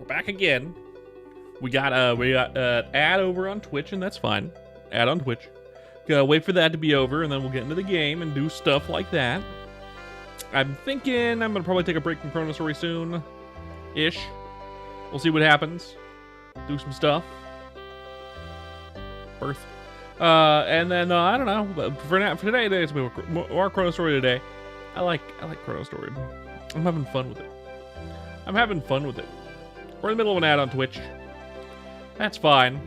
we're back again. We got ad over on Twitch, and that's fine. Ad on Twitch. Gotta wait for that to be over, and then we'll get into the game and do stuff like that. I'm thinking I'm gonna probably take a break from ChronoStory soon-ish. We'll see what happens. Do some stuff. Birth. And then I don't know. But for today, it's more ChronoStory today. I like ChronoStory. I'm having fun with it. We're in the middle of an ad on Twitch. That's fine.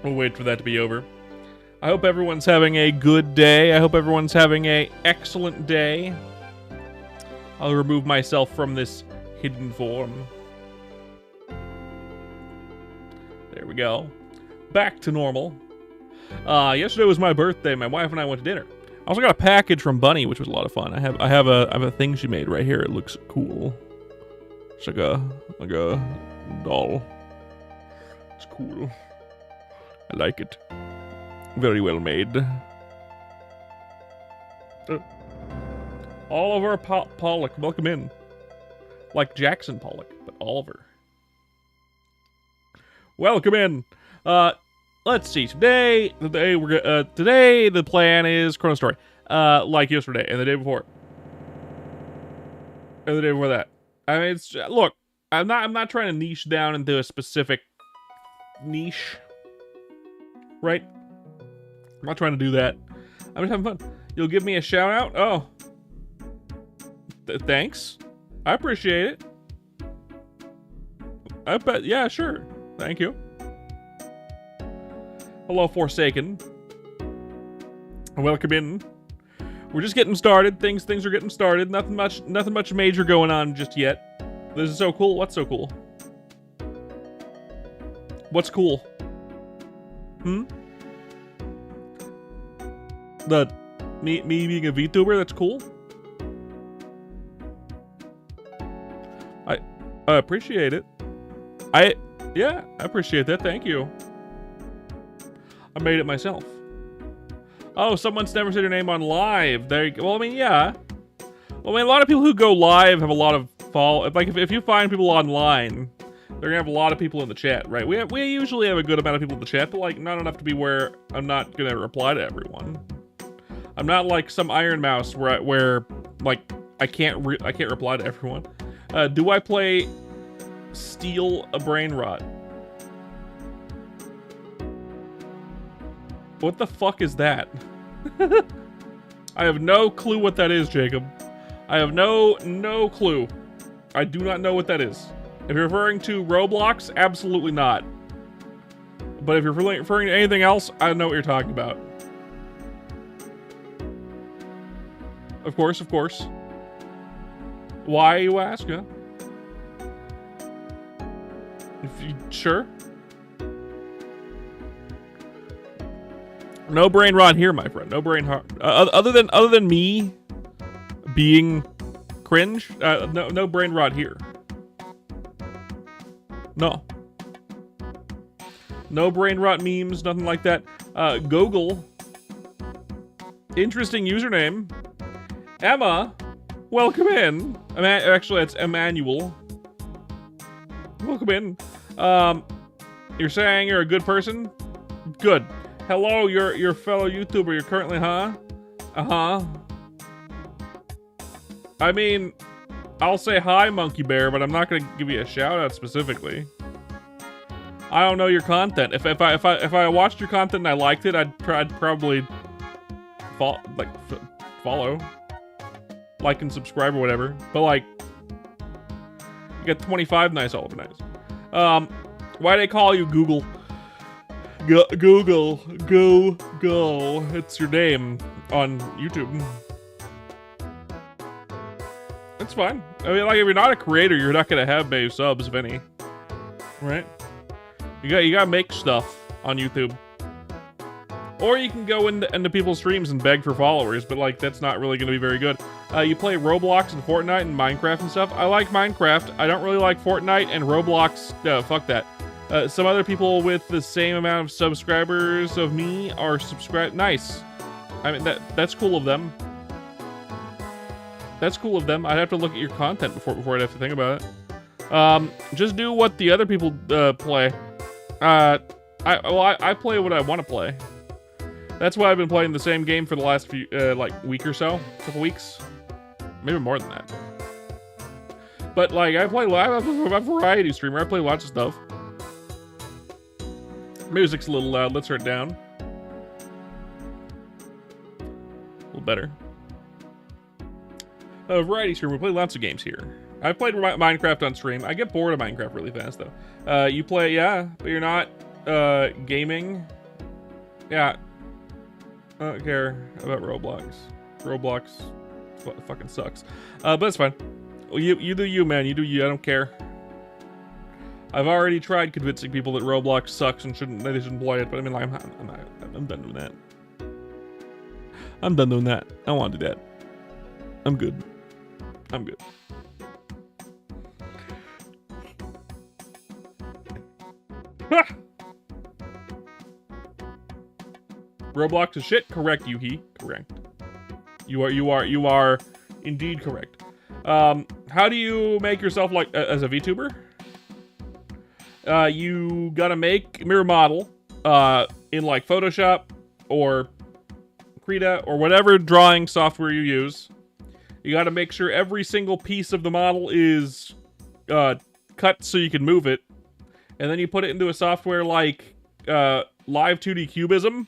We'll wait for that to be over. I hope everyone's having a good day. I hope everyone's having an excellent day. I'll remove myself from this hidden form. There we go. Back to normal. Yesterday was my birthday. My wife and I went to dinner. I also got a package from Bunny, which was a lot of fun. I have a thing she made right here. It looks cool. It's like a doll. It's cool. I like it. Very well made. Oliver Pollock, welcome in. Like Jackson Pollock, but Oliver. Welcome in. Let's see. Today the plan is ChronoStory. Like yesterday and the day before. And the day before that. I mean, look, I'm not trying to niche down into a specific niche. Right? I'm not trying to do that. I'm just having fun. You'll give me a shout out? Oh. Thanks. I appreciate it. I bet. Yeah, sure. Thank you. Hello, Forsaken. Welcome in. We're just getting started. Things are getting started. Nothing much major going on just yet. This is so cool. What's so cool? What's cool? Me being a VTuber, that's cool. I appreciate it. Yeah, I appreciate that. Thank you. I made it myself. Oh, someone's never said your name on live. There you go. Well, I mean, yeah. Well, I mean, a lot of people who go live have a lot of like, if you find people online, they're gonna have a lot of people in the chat, right? We usually have a good amount of people in the chat, but like not enough to be where I'm not gonna reply to everyone. I'm not like some Iron Mouse where like I can't reply to everyone. Do I play Steal a Brain Rot? What the fuck is that? I have no clue what that is, Jacob. I have no clue. I do not know what that is. If you're referring to Roblox, absolutely not. But if you're referring to anything else, I don't know what you're talking about. Of course. Why, you ask? Yeah. Sure. No brain rot here, my friend. No brain rot. Other than me being cringe, no brain rot here. No brain rot memes, nothing like that. Google. Interesting username. Emma, welcome in. Actually, it's Emmanuel. Welcome in. You're saying you're a good person? Good. Hello, you're a fellow YouTuber. You're currently, huh? I mean, I'll say hi, Monkey Bear, but I'm not gonna give you a shout out specifically. I don't know your content. If I watched your content and I liked it, I'd probably follow, like and subscribe or whatever. But like, you got 25 nice Oliver Nights. Why they call you Google? Google. It's your name on YouTube. It's fine. I mean, like, if you're not a creator, you're not gonna have many subs, if any. Right? You gotta make stuff on YouTube. Or you can go into people's streams and beg for followers, but like, that's not really gonna be very good. You play Roblox and Fortnite and Minecraft and stuff. I like Minecraft. I don't really like Fortnite and Roblox. Fuck that. Some other people with the same amount of subscribers of me are subscribed. Nice. I mean, that's cool of them. That's cool of them. I'd have to look at your content before I'd have to think about it. Just do what the other people play. I play what I want to play. That's why I've been playing the same game for the last few, like, week or so, couple weeks, maybe more than that. But like, I'm a variety streamer. I play lots of stuff. Music's a little loud. Let's turn it down. A little better. A variety streamer. We play lots of games here. I've played Minecraft on stream. I get bored of Minecraft really fast though. You play, yeah, but you're not gaming. Yeah. I don't care about Roblox. Roblox fucking sucks. But it's fine. Well, you do you, man. You do you. I don't care. I've already tried convincing people that Roblox sucks and they shouldn't play it. But I mean, like, I'm done doing that. I'm done doing that. I don't want to do that. I'm good. I'm good. Roblox is shit. Correct, Yuhi. Correct. You are indeed correct. How do you make yourself like as a VTuber? You gotta make mirror model in like Photoshop or Krita or whatever drawing software you use. You gotta make sure every single piece of the model is cut so you can move it, and then you put it into a software like Live 2D Cubism,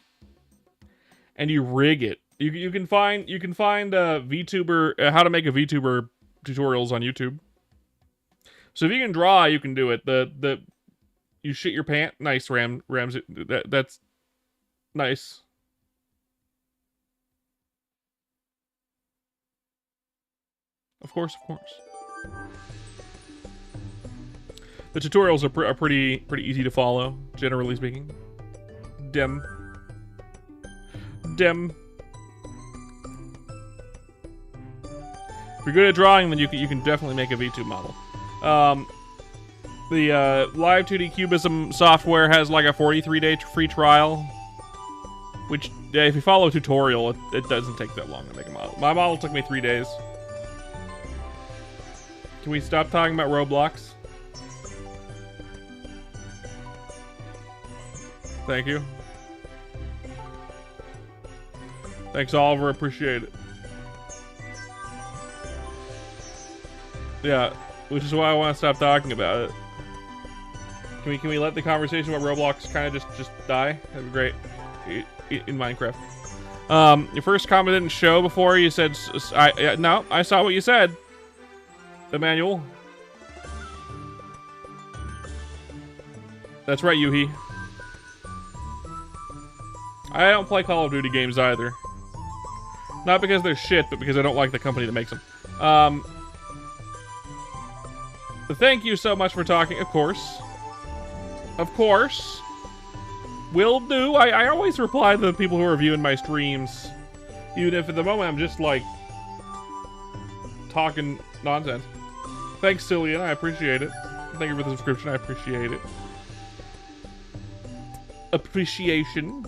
and you rig it. You can find VTuber how to make a VTuber tutorials on YouTube. So if you can draw, you can do it. You shit your pant. Nice, Ramsey. That's nice. Of course. The tutorials are pretty easy to follow, generally speaking. Dem. If you're good at drawing, then you can definitely make a VTube model. The Live 2D Cubism software has like a 43-day free trial, which if you follow a tutorial, it doesn't take that long to make a model. My model took me 3 days. Can we stop talking about Roblox? Thank you. Thanks, Oliver. Appreciate it. Yeah, which is why I want to stop talking about it. Can we let the conversation about Roblox kind of just die? That'd be great. In Minecraft. Your first comment didn't show before. You said no. I saw what you said. Emmanuel. That's right, Yuhi. I don't play Call of Duty games either. Not because they're shit, but because I don't like the company that makes them. Thank you so much for talking. Of course. Will do. I always reply to the people who are viewing my streams. Even if at the moment I'm just like talking nonsense. Thanks, Cillian. I appreciate it. Thank you for the subscription. I appreciate it. Appreciation.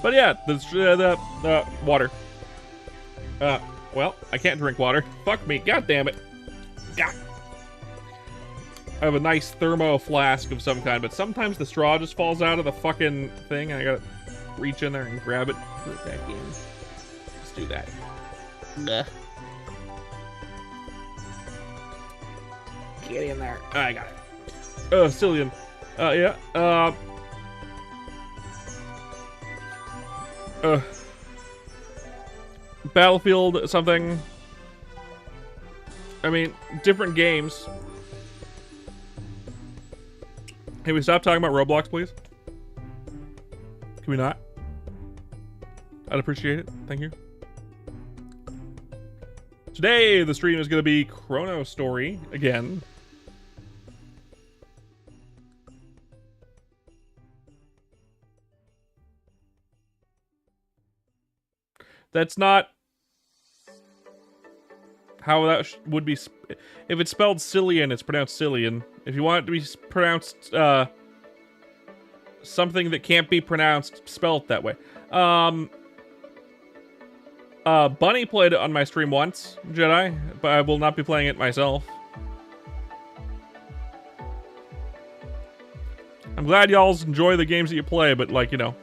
But yeah, the water. Well, I can't drink water. Fuck me. God damn it. God. I have a nice thermo flask of some kind, but sometimes the straw just falls out of the fucking thing, and I gotta reach in there and grab it. Put it back in. Let's do that. Ugh. Get in there. I got it. Cillian. Yeah. Battlefield something. I mean, different games. Hey, we stop talking about Roblox, please? Can we not? I'd appreciate it. Thank you. Today, the stream is going to be ChronoStory again. That's not how that would be. If it's spelled Cillian, it's pronounced Cillian. If you want it to be pronounced something that can't be pronounced, spell it that way. Bunny played it on my stream once, Jedi, but I will not be playing it myself. I'm glad y'all enjoy the games that you play, but like, you know,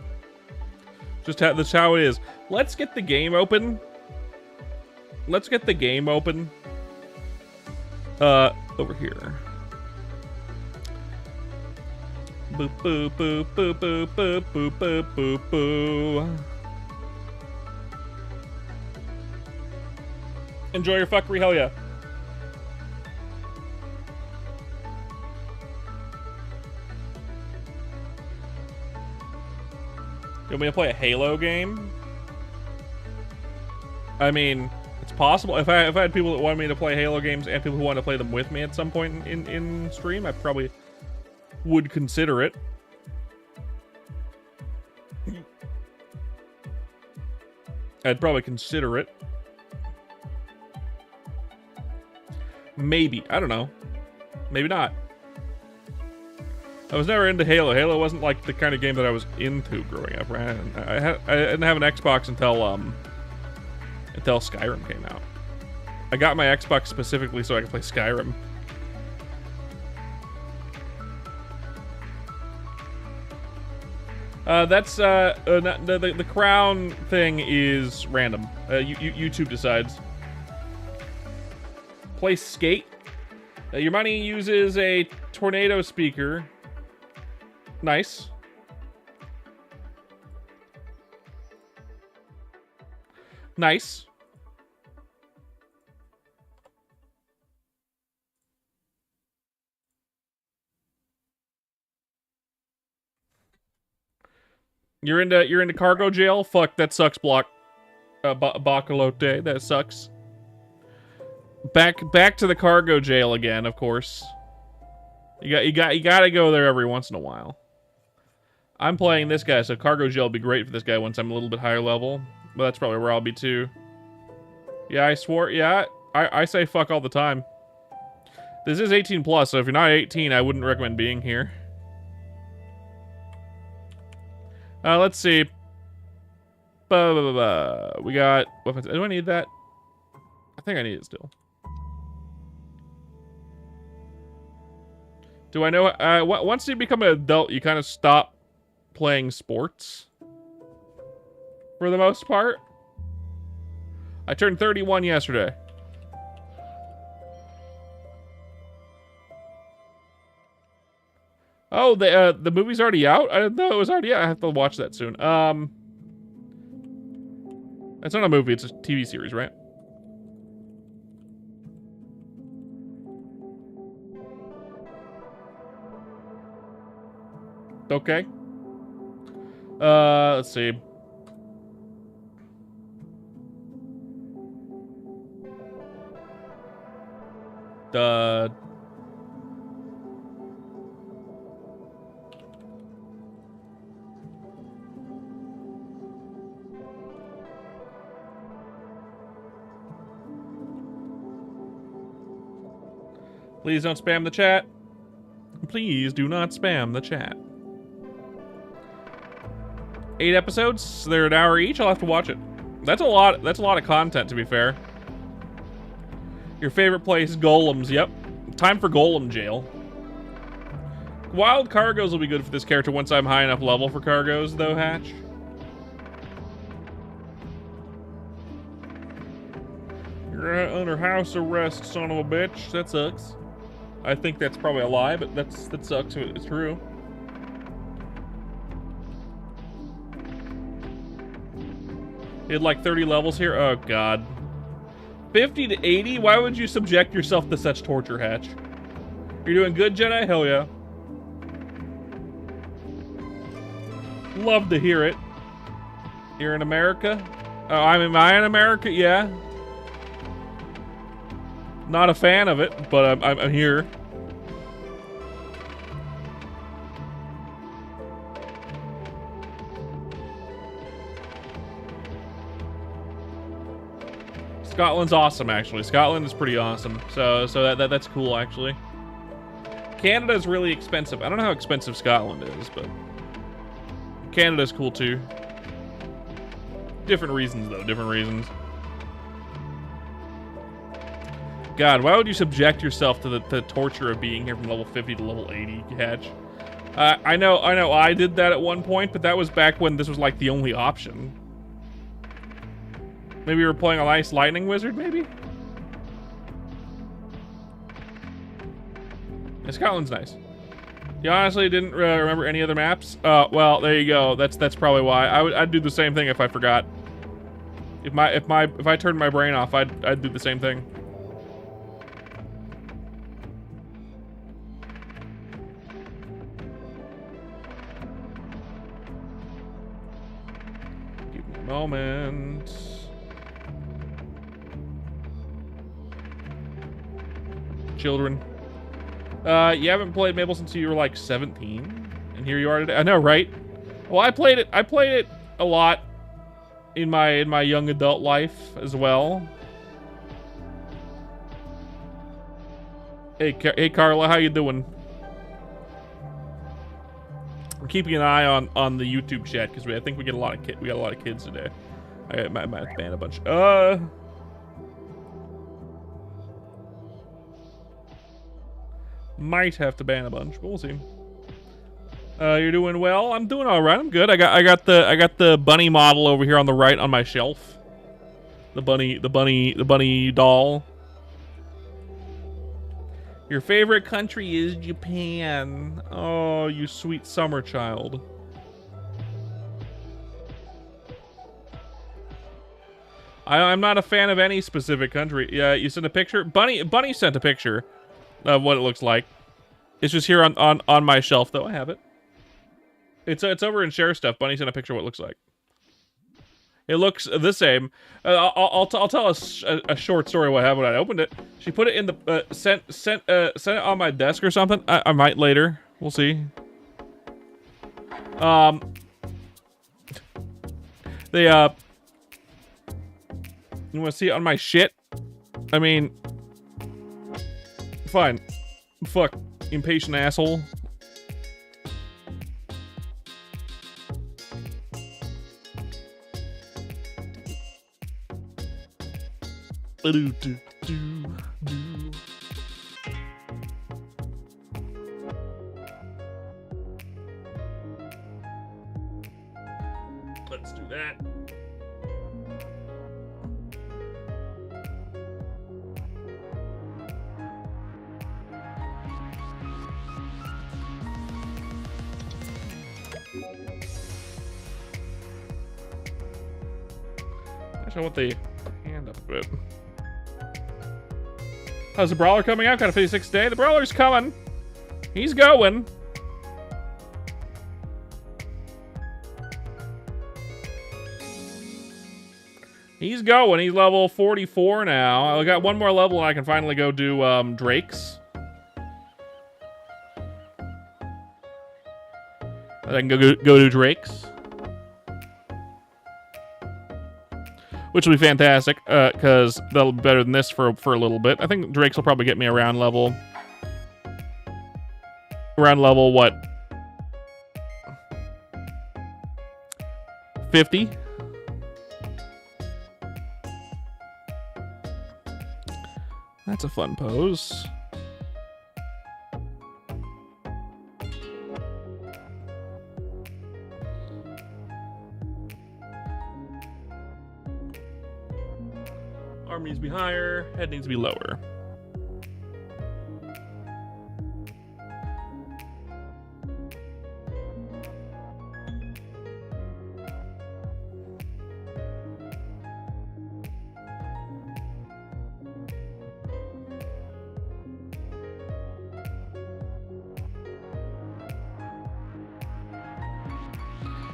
that's how it is. Let's get the game open. Let's get the game open. Over here. Boop, boop, boop, boop, boop, boop, boop, boop, boop, boop. Enjoy your fuckery, hell yeah. You want me to play a Halo game? I mean, it's possible. If I had people that wanted me to play Halo games and people who want to play them with me at some point in stream, I probably would consider it. I'd probably consider it. Maybe. I don't know. Maybe not. I was never into Halo. Halo wasn't like the kind of game that I was into growing up, right? I didn't have an Xbox until Skyrim came out. I got my Xbox specifically so I could play Skyrim. That's the crown thing is random. YouTube decides. Play Skate. Your money uses a tornado speaker. Nice. Nice. You're into cargo jail? Fuck, that sucks, Block. Bacalote, that sucks. Back to the cargo jail again, of course. You gotta go there every once in a while. I'm playing this guy, so cargo jail would be great for this guy once I'm a little bit higher level. But that's probably where I'll be too. Yeah, I swore. Yeah, I say fuck all the time. This is 18 plus, so if you're not 18, I wouldn't recommend being here. Let's see. We got weapons. Do I need that? I think I need it still. Do I know? Once you become an adult, you kind of stop playing sports. For the most part. I turned 31 yesterday. Oh, the movie's already out? I didn't know it was already out. I have to watch that soon. It's not a movie, it's a TV series, right? Okay. Let's see. Please don't spam the chat. Please do not spam the chat. 8 episodes. They're an hour each. I'll have to watch it. That's a lot. That's a lot of content, to be fair. Your favorite place, Golems. Yep. Time for Golem jail. Wild cargoes will be good for this character once I'm high enough level for cargoes, though, Hatch. You're under house arrest, son of a bitch. That sucks. I think that's probably a lie, but that sucks. It's true. You had like 30 levels here? Oh, God. 50 to 80? Why would you subject yourself to such torture, Hatch? You're doing good, Jedi? Hell yeah. Love to hear it. You're in America? Oh, am I in America? Yeah. Not a fan of it, but I'm here. Scotland's awesome, actually. Scotland is pretty awesome. So that's cool, actually. Canada is really expensive. I don't know how expensive Scotland is, but Canada's cool too. Different reasons though, different reasons. God, why would you subject yourself to the torture of being here from level 50 to level 80, Hatch? I know I did that at one point, but that was back when this was like the only option. Maybe you were playing a nice lightning wizard, maybe? Yeah, Scotland's nice. You honestly didn't remember any other maps? Well, there you go. That's probably why. I'd do the same thing if I forgot. If I turned my brain off, I'd do the same thing. Give me a moment. Children. You haven't played Mabel since you were like 17, and here you are today. I know, right? Well, I played it a lot in my young adult life as well. Hey Carla, how you doing? I'm keeping an eye on the YouTube chat because I think we got a lot of kids today. I might ban a bunch. Might have to ban a bunch, but we'll see. You're doing well. I'm doing all right. I'm good. I got the bunny model over here on the right on my shelf. The bunny doll. Your favorite country is Japan. Oh, you sweet summer child. I'm not a fan of any specific country. Yeah, you sent a picture. Bunny sent a picture of what it looks like. It's just here on my shelf, though. I have it. It's over in share stuff. Bunny sent a picture of what it looks like. It looks the same. I'll tell a short story what happened when I opened it. She put it in the sent it on my desk or something. I might later. We'll see. They you want to see it on my shit? I mean, fine. Fuck, impatient asshole. Let's do that. Actually, I want the hand up a bit. How's the Brawler coming out? Got a 56th day. The Brawler's coming. He's going. He's going. He's level 44 now. I got one more level and I can finally go do Drake's. I can go do Drake's. Which will be fantastic, because that'll be better than this for a little bit. I think Drake's will probably get me around level... what? 50? That's a fun pose. Arm needs to be higher, head needs to be lower.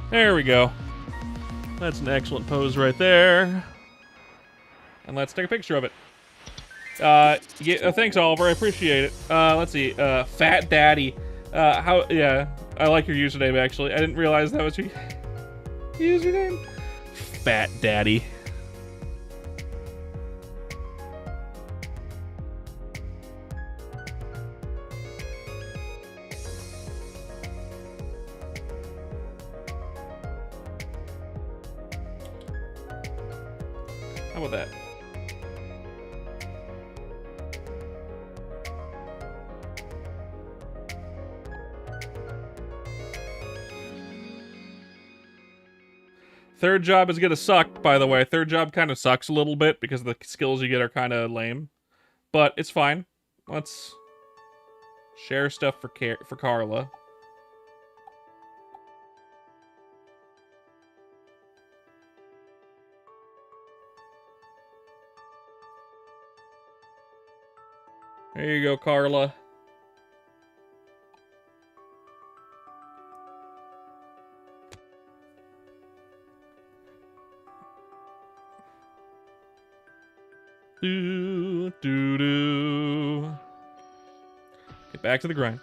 There we go. That's an excellent pose right there. And let's take a picture of it. Thanks, Oliver. I appreciate it. Let's see. Fat Daddy. Yeah, I like your username, actually. I didn't realize that was your username. Fat Daddy. How about that? Third job is gonna suck, by the way. Third job kind of sucks a little bit because the skills you get are kind of lame. But it's fine. Let's share stuff for Carla. There you go, Carla. Do, do, do. Get back to the grind.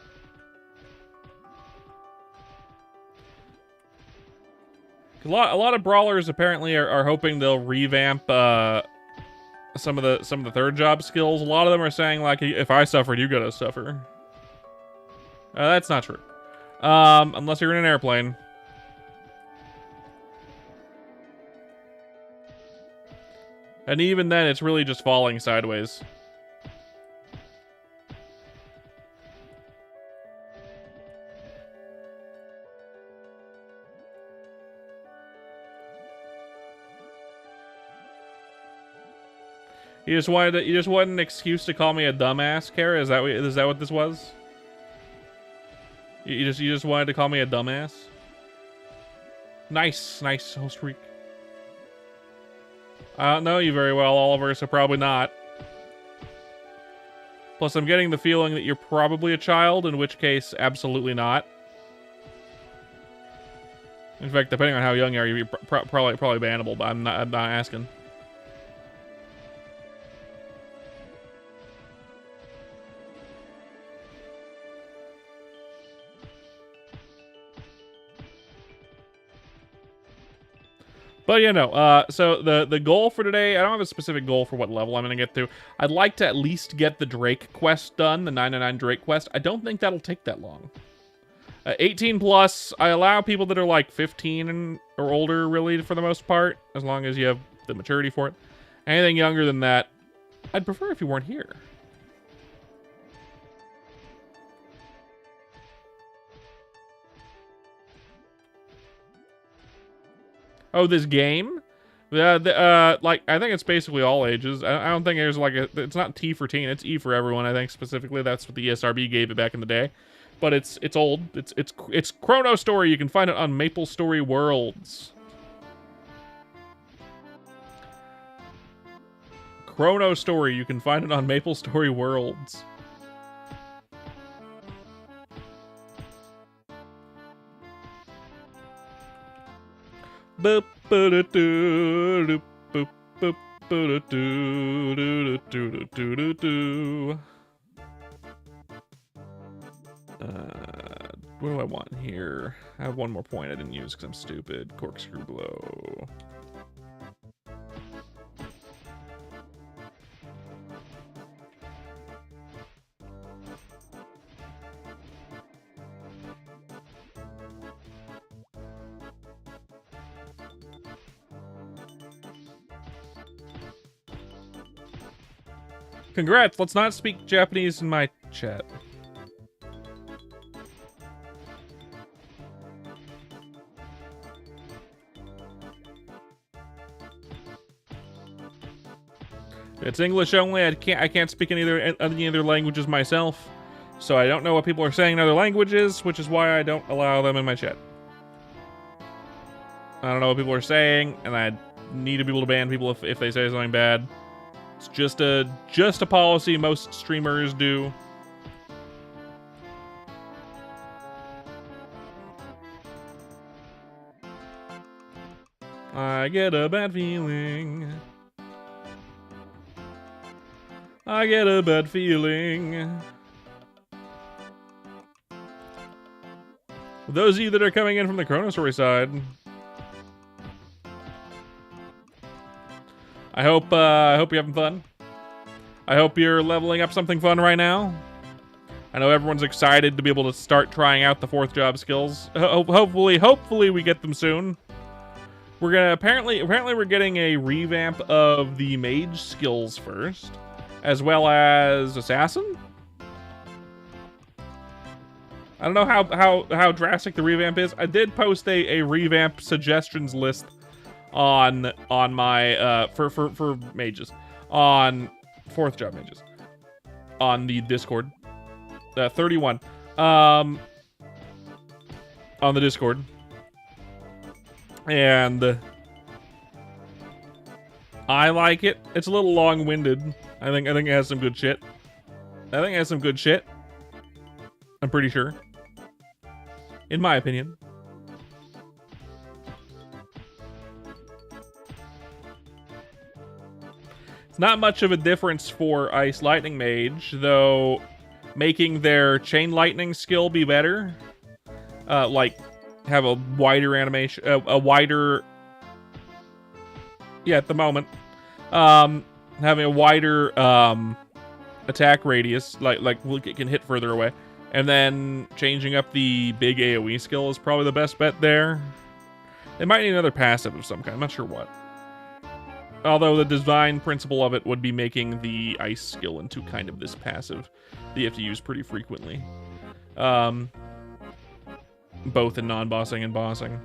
A lot of brawlers apparently are hoping they'll revamp some of the third job skills. A lot of them are saying like, if I suffered, you gotta suffer. That's not true. Unless you're in an airplane. And even then, it's really just falling sideways. You just wanted an excuse to call me a dumbass, Kara? Is that what this was? You just wanted to call me a dumbass? Nice whole streak. I don't know you very well, Oliver, so probably not. Plus, I'm getting the feeling that you're probably a child, in which case, absolutely not. In fact, depending on how young you are, you're probably bannable, but I'm not asking. But, you know, so the goal for today, I don't have a specific goal for what level I'm going to get to. I'd like to at least get the Drake quest done, the 999 Drake quest. I don't think that'll take that long. 18 plus, I allow people that are like 15 or older, really, for the most part, as long as you have the maturity for it. Anything younger than that, I'd prefer if you weren't here. Oh, this game? Like, I think it's basically all ages. I don't think there's like it's not T for teen, it's E for everyone, I think specifically. That's what the ESRB gave it back in the day. But it's old. It's ChronoStory. You can find it on MapleStory Worlds. ChronoStory. You can find it on MapleStory Worlds. Boop, boop, boop, boop, boop, boop, boop, boop, boop, boop. What do I want here? I have one more point I didn't use because I'm stupid. Corkscrew blow. Congrats, let's not speak Japanese in my chat. It's English only. I can't speak any other languages myself, so I don't know what people are saying in other languages, which is why I don't allow them in my chat. I don't know what people are saying, and I need to be able to ban people if they say something bad. It's just a policy most streamers do. I get a bad feeling. I get a bad feeling. Those of you that are coming in from the ChronoStory side, I hope you're having fun. I hope you're leveling up something fun right now. I know everyone's excited to be able to start trying out the 4th job skills. Hopefully we get them soon. We're gonna apparently we're getting a revamp of the mage skills first, as well as assassin. I don't know how drastic the revamp is. I did post a revamp suggestions list on my for mages on 4th job mages on the Discord. 31 on the Discord. And I like it. It's a little long-winded. I think it has some good shit. I'm pretty sure. In my opinion. It's not much of a difference for Ice Lightning Mage, though making their Chain Lightning skill be better. Like, have a wider animation, a wider... Yeah, at the moment. Having a wider attack radius, like it can hit further away. And then changing up the big AoE skill is probably the best bet there. They might need another passive of some kind. I'm not sure what. Although the design principle of it would be making the ice skill into kind of this passive that you have to use pretty frequently. Both in non-bossing and bossing.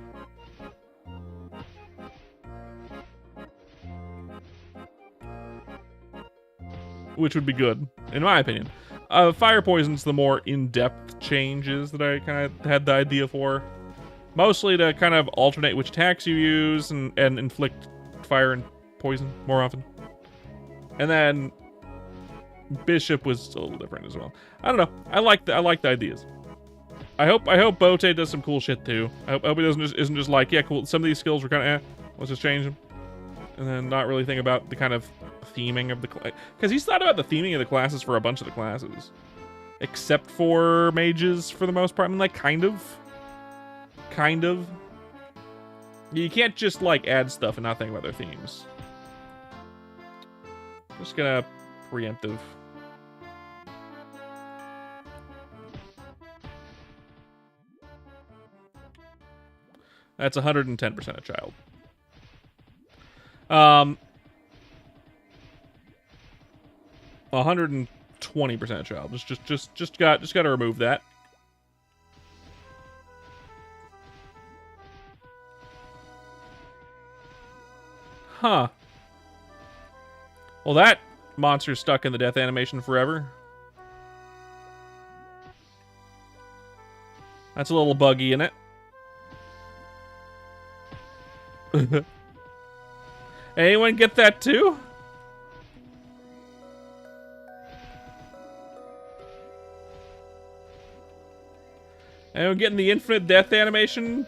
Which would be good, in my opinion. Fire Poison's the more in-depth changes that I kind of had the idea for. Mostly to kind of alternate which attacks you use and inflict fire and poison more often. And then Bishop was a little different as well. I don't know. I like the ideas. I hope Bote does some cool shit too. I hope he isn't just like, yeah, cool. Some of these skills were kind of, let's just change them, and then not really think about the kind of theming of the class, because he's thought about the theming of the classes for a bunch of the classes, except for mages for the most part. I mean, like kind of. You can't just like add stuff and not think about their themes. Just gonna preemptive. That's 110% a child. 120% a child. Just got to remove that. Huh. Well, that monster's stuck in the death animation forever. That's a little buggy, isn't it? Anyone get that too? Anyone getting the infinite death animation?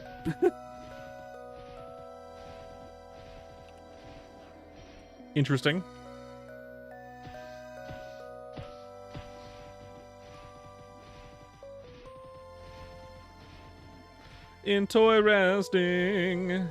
Interesting. Interesting.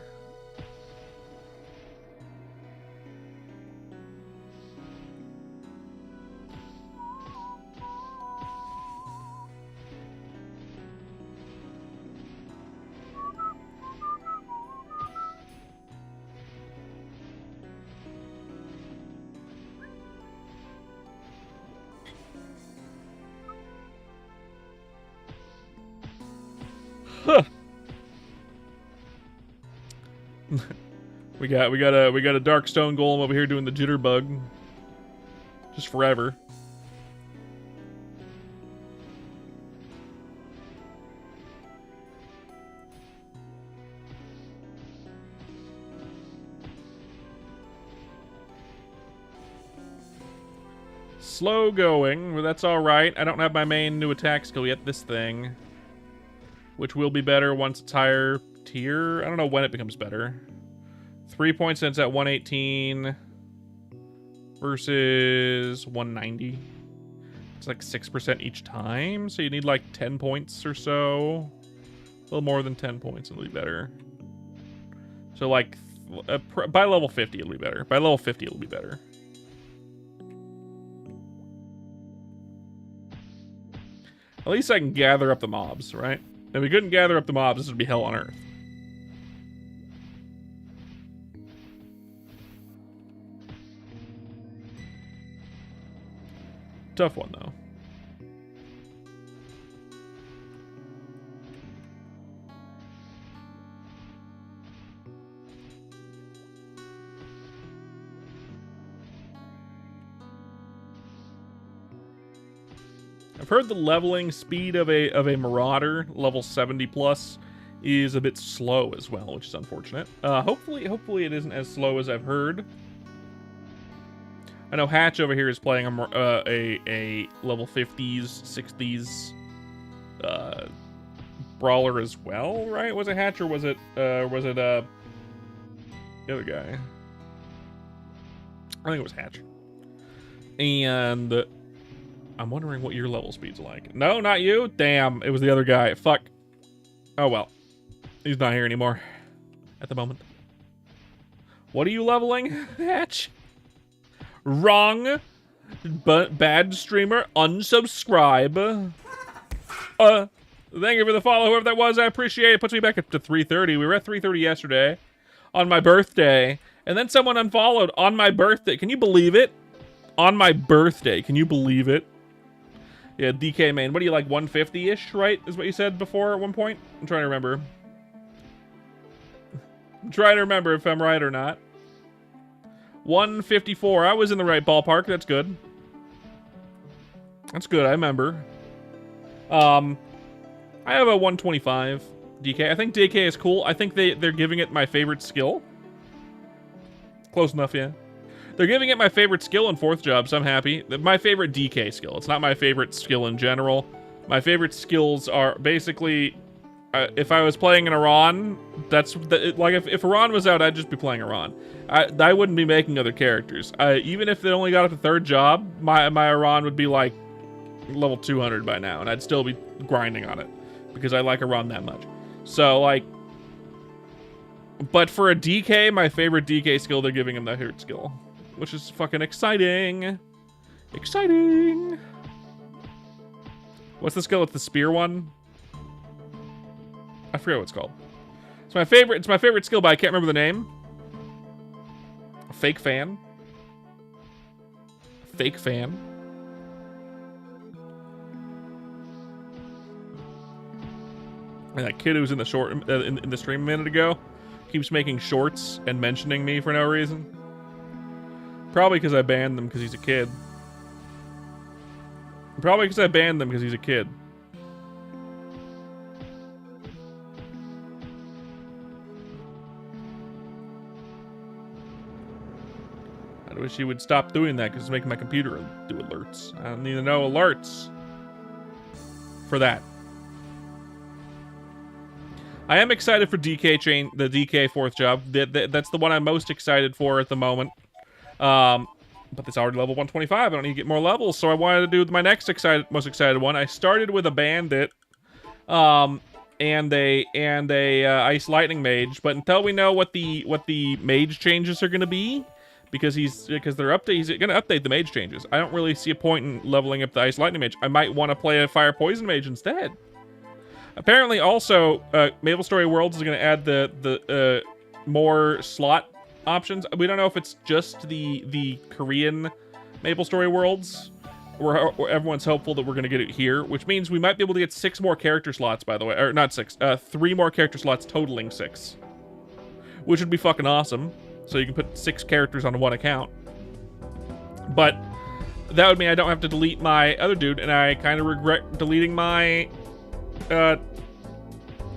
Huh. we got a dark stone golem over here doing the jitterbug. Just forever. Slow going, but that's alright. I don't have my main new attack skill yet, this thing. Which will be better once it's higher tier. I don't know when it becomes better. 3 points since at 118 versus 190. It's like 6% each time, so you need like 10 points or so. A little more than 10 points, it'll be better. So like, by level 50 it'll be better. By level 50 it'll be better. At least I can gather up the mobs, right? If we couldn't gather up the mobs, this would be hell on earth. Tough one, though. I've heard the leveling speed of a Marauder, level 70 plus, is a bit slow as well, which is unfortunate. Hopefully it isn't as slow as I've heard. I know Hatch over here is playing a level 50s, 60s brawler as well, right? Was it Hatch or was it the other guy? I think it was Hatch. And I'm wondering what your level speed's like. No, not you. Damn, it was the other guy. Fuck. Oh well. He's not here anymore at the moment. What are you leveling, Hatch? Wrong. But bad streamer. Unsubscribe. Thank you for the follow, whoever that was. I appreciate it. Puts me back up to 330. We were at 330 yesterday on my birthday. And then someone unfollowed on my birthday. Can you believe it? On my birthday. Can you believe it? Yeah, DK main. What do you like, 150-ish, right? Is what you said before at one point? I'm trying to remember. I'm trying to remember if I'm right or not. 154. I was in the right ballpark. That's good. That's good. I remember. I have a 125 DK. I think DK is cool. I think they're giving it my favorite skill. Close enough, yeah. They're giving it my favorite skill in 4th job, so I'm happy. My favorite DK skill. It's not my favorite skill in general. My favorite skills are basically, if I was playing an Iran, like if Iran was out, I'd just be playing Iran. I wouldn't be making other characters. Even if they only got up to 3rd job, my Iran would be like level 200 by now, and I'd still be grinding on it because I like Iran that much. So like, but for a DK, my favorite DK skill, they're giving him the hurt skill, which is fucking exciting. Exciting. What's the skill with the spear one? I forget what it's called. It's my favorite skill, but I can't remember the name. Fake fan. Fake fan. And that kid who was in the short in the stream a minute ago keeps making shorts and mentioning me for no reason. Probably because I banned them because he's a kid. Probably because I banned them because he's a kid. I wish he would stop doing that because it's making my computer do alerts. I don't need to know alerts for that. I am excited for the DK 4th job. That's the one I'm most excited for at the moment. But it's already level 125. I don't need to get more levels, so I wanted to do my next most excited one. I started with a bandit, and a ice lightning mage. But until we know what the mage changes are going to be, because he's going to update the mage changes. I don't really see a point in leveling up the ice lightning mage. I might want to play a fire poison mage instead. Apparently, also, MapleStory Worlds is going to add the more slot options. We don't know if it's just the Korean MapleStory Worlds, where everyone's hopeful that we're going to get it here, which means we might be able to get 6 more character slots, by the way. Or not 6, 3 more character slots totaling 6. Which would be fucking awesome. So you can put 6 characters on one account. But that would mean I don't have to delete my other dude, and I kind of regret deleting my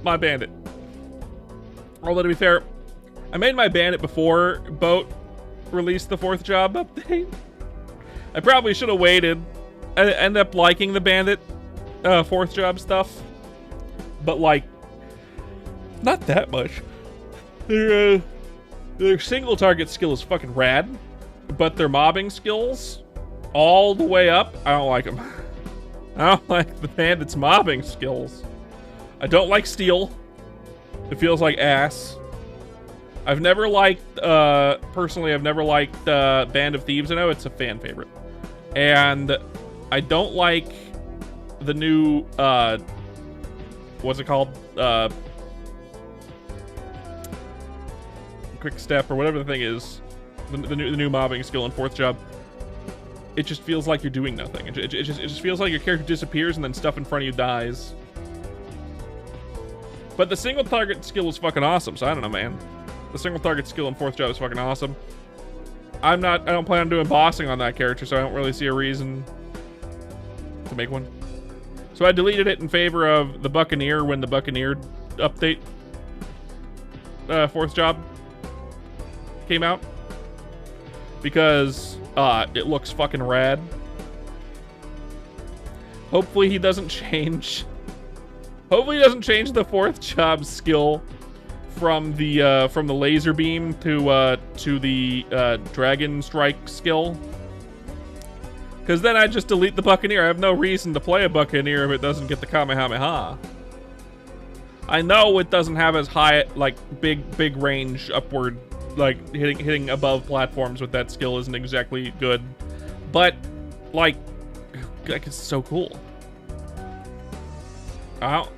my bandit. Although, to be fair, I made my bandit before Boat released the 4th job update. I probably should have waited. I ended up liking the bandit 4th job stuff, but like not that much. Their single target skill is fucking rad, but their mobbing skills all the way up, I don't like them. I don't like the bandit's mobbing skills. I don't like steel. It feels like ass. I've never liked, personally, I've never liked Band of Thieves. I know it's a fan favorite. And I don't like the new, what's it called? Quick Step or whatever the thing is. The new mobbing skill in 4th job. it just feels like you're doing nothing. It just feels like your character disappears and then stuff in front of you dies. But the single target skill is fucking awesome, so I don't know, man. The single target skill in 4th job is fucking awesome. I don't plan on doing bossing on that character, so I don't really see a reason to make one. So I deleted it in favor of the Buccaneer when the Buccaneer update 4th job came out. Because it looks fucking rad. Hopefully he doesn't change. Hopefully he doesn't change the 4th job skill from the laser beam to the dragon strike skill. Because then I just delete the Buccaneer. I have no reason to play a Buccaneer if it doesn't get the Kamehameha. I know it doesn't have as high, like, big range upward, like, hitting above platforms with that skill isn't exactly good. But, like it's so cool. I'll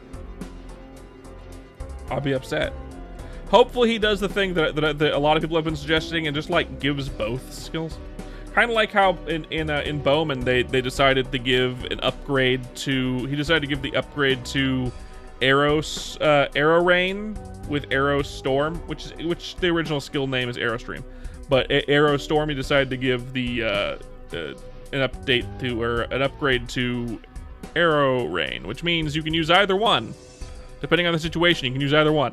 be upset. Hopefully he does the thing that a lot of people have been suggesting and just, like, gives both skills. Kind of like how in Bowman they decided to give an upgrade to... He decided to give the upgrade to Arrow Rain with Arrow Storm, which the original skill name is Arrow Stream, but Arrow Storm he decided to give the an update to, or an upgrade to Arrow Rain, which means you can use either one, depending on the situation. You can use either one,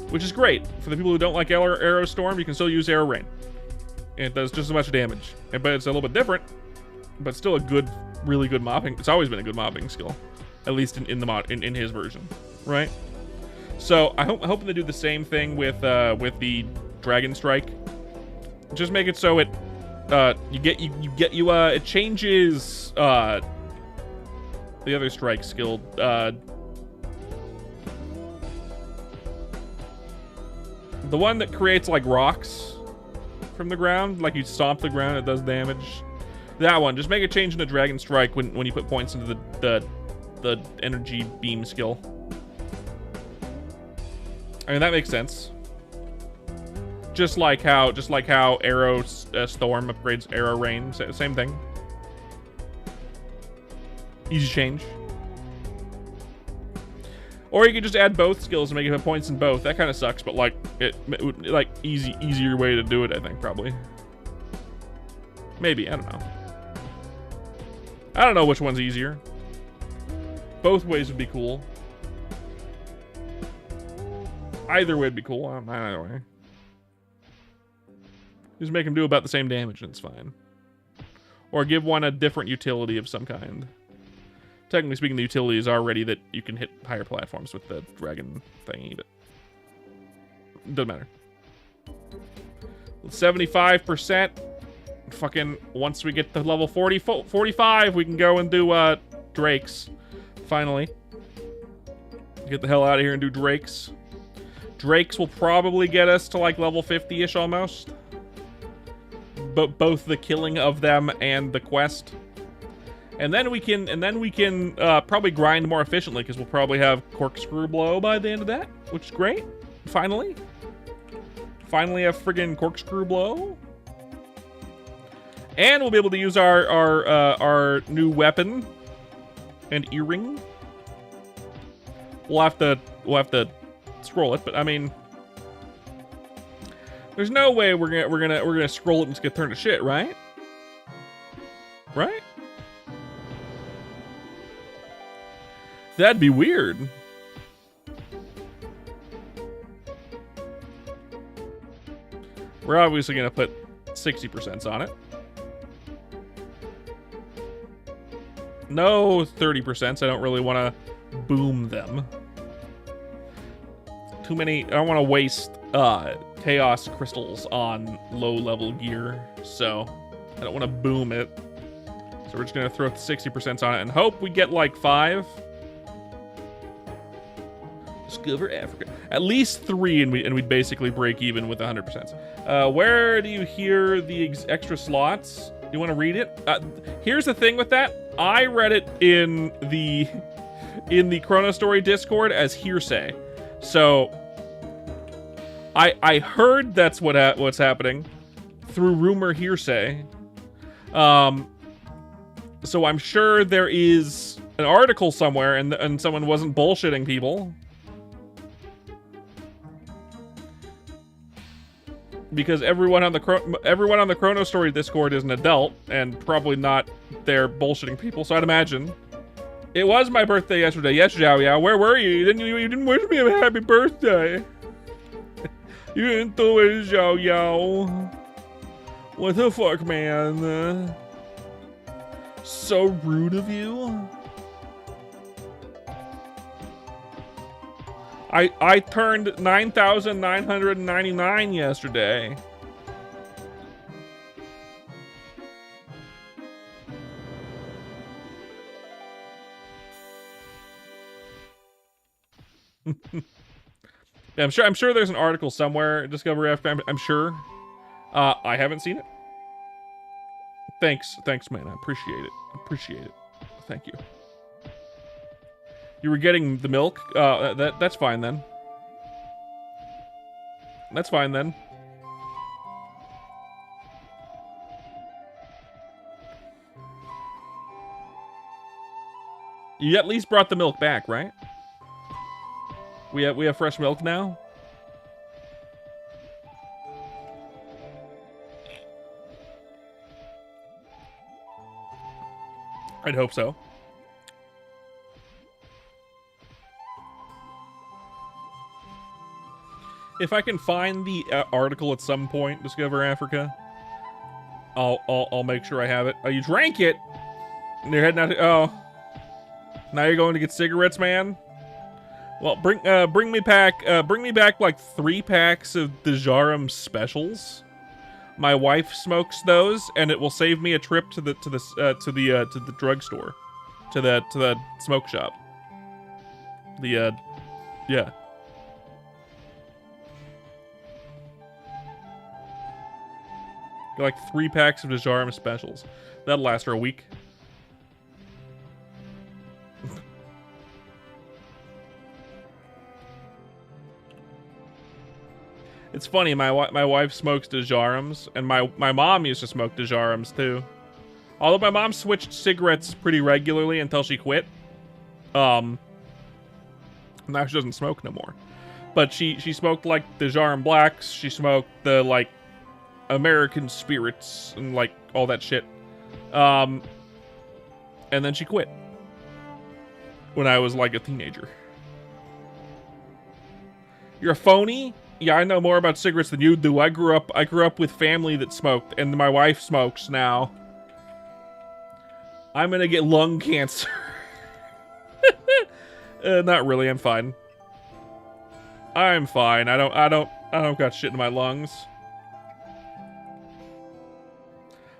which is great for the people who don't like Arrow Storm. You can still use Arrow Rain, and it does just as much damage, but it's a little bit different, but still a good, really good mopping. It's always been a good mopping skill. At least in his version, right? So I'm hoping to do the same thing with the Dragon Strike. Just make it so it it changes the other strike skill. The one that creates like rocks from the ground, like you stomp the ground, it does damage. That one, just make it change into Dragon Strike when you put points into the energy beam skill. I mean, that makes sense. Just like how Arrow Storm upgrades Arrow Rain, same thing. Easy change. Or you could just add both skills and make it put points in both. That kind of sucks, but like easier way to do it, I think, probably. Maybe, I don't know. I don't know which one's easier. Both ways would be cool. Either way would be cool. Either way. Just make him do about the same damage and it's fine. Or give one a different utility of some kind. Technically speaking, the utility is already that you can hit higher platforms with the dragon thingy, but it doesn't matter. 75%. Fucking, once we get to level 45, we can go and do Drakes. Finally. Get the hell out of here and do Drakes. Drakes will probably get us to like level 50-ish almost. But both the killing of them and the quest. And then we can probably grind more efficiently because we'll probably have Corkscrew Blow by the end of that, which is great. Finally. Finally have friggin' Corkscrew Blow. And we'll be able to use our new weapon and earring. We'll have to scroll it, but I mean, there's no way we're gonna scroll it and it's gonna turn to shit, right? Right? That'd be weird. We're obviously gonna put 60% on it. No 30%. I don't really want to boom them. Too many. I don't want to waste chaos crystals on low-level gear, so I don't want to boom it. So we're just gonna throw 60% on it and hope we get like 5. Discover Africa. At least 3, and we'd basically break even with 100%. Where do you hear the extra slots? You want to read it? Here's the thing with that. I read it in the ChronoStory Discord as hearsay. So I heard that's what's happening through rumor hearsay. So I'm sure there is an article somewhere and someone wasn't bullshitting people. Because everyone on the ChronoStory Discord is an adult and probably not there bullshitting people, so I'd imagine. It was my birthday yesterday. Yes, Zhao Yao. Where were you? You didn't wish me a happy birthday. You didn't do it, Zhao Yao. What the fuck, man? So rude of you. I turned 9,999 yesterday. Yeah, I'm sure there's an article somewhere, Discovery Africa. I'm sure. I haven't seen it. Thanks, man. I appreciate it. Thank you. You were getting the milk? That's fine then. That's fine then. You at least brought the milk back, right? We have fresh milk now? I'd hope so. If I can find the article at some point, Discover Africa, I'll make sure I have it. Oh, you drank it? And you're heading out to, oh. Now you're going to get cigarettes, man? Well, bring me back like 3 packs of the Jarum specials. My wife smokes those, and it will save me a trip to the drugstore, to the smoke shop. Yeah. Like 3 packs of the Jarum specials. That'll last her a week. It's funny, my wife smokes Dejarums, and my mom used to smoke Dejarums too. Although my mom switched cigarettes pretty regularly until she quit. Now she doesn't smoke no more. But she smoked like Dejarum Blacks, she smoked the like American Spirits and like all that shit. And then she quit. When I was like a teenager. You're a phony? Yeah, I know more about cigarettes than you do. I grew up with family that smoked, and my wife smokes now. I'm gonna get lung cancer. Not really, I'm fine. I'm fine. I don't got shit in my lungs.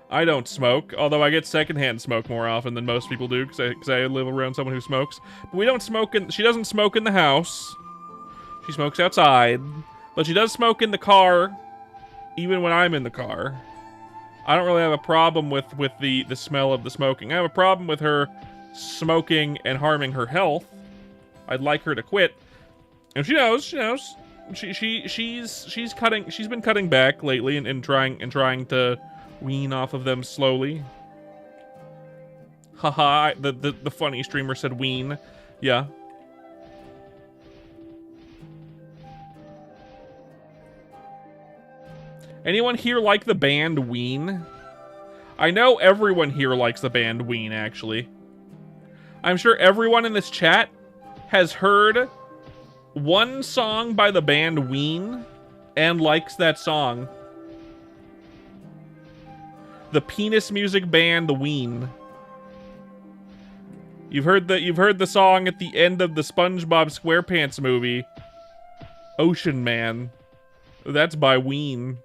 I don't smoke, although I get secondhand smoke more often than most people do, because I live around someone who smokes. But we don't smoke she doesn't smoke in the house. She smokes outside. But she does smoke in the car, even when I'm in the car. I don't really have a problem with the smell of the smoking. I have a problem with her smoking and harming her health. I'd like her to quit. And she knows. She's been cutting back lately and trying to wean off of them slowly. Haha, the funny streamer said wean. Yeah. Anyone here like the band Ween? I know everyone here likes the band Ween, actually. I'm sure everyone in this chat has heard one song by the band Ween and likes that song. The penis music band, the Ween. You've heard the song at the end of the SpongeBob SquarePants movie, Ocean Man. That's by Ween.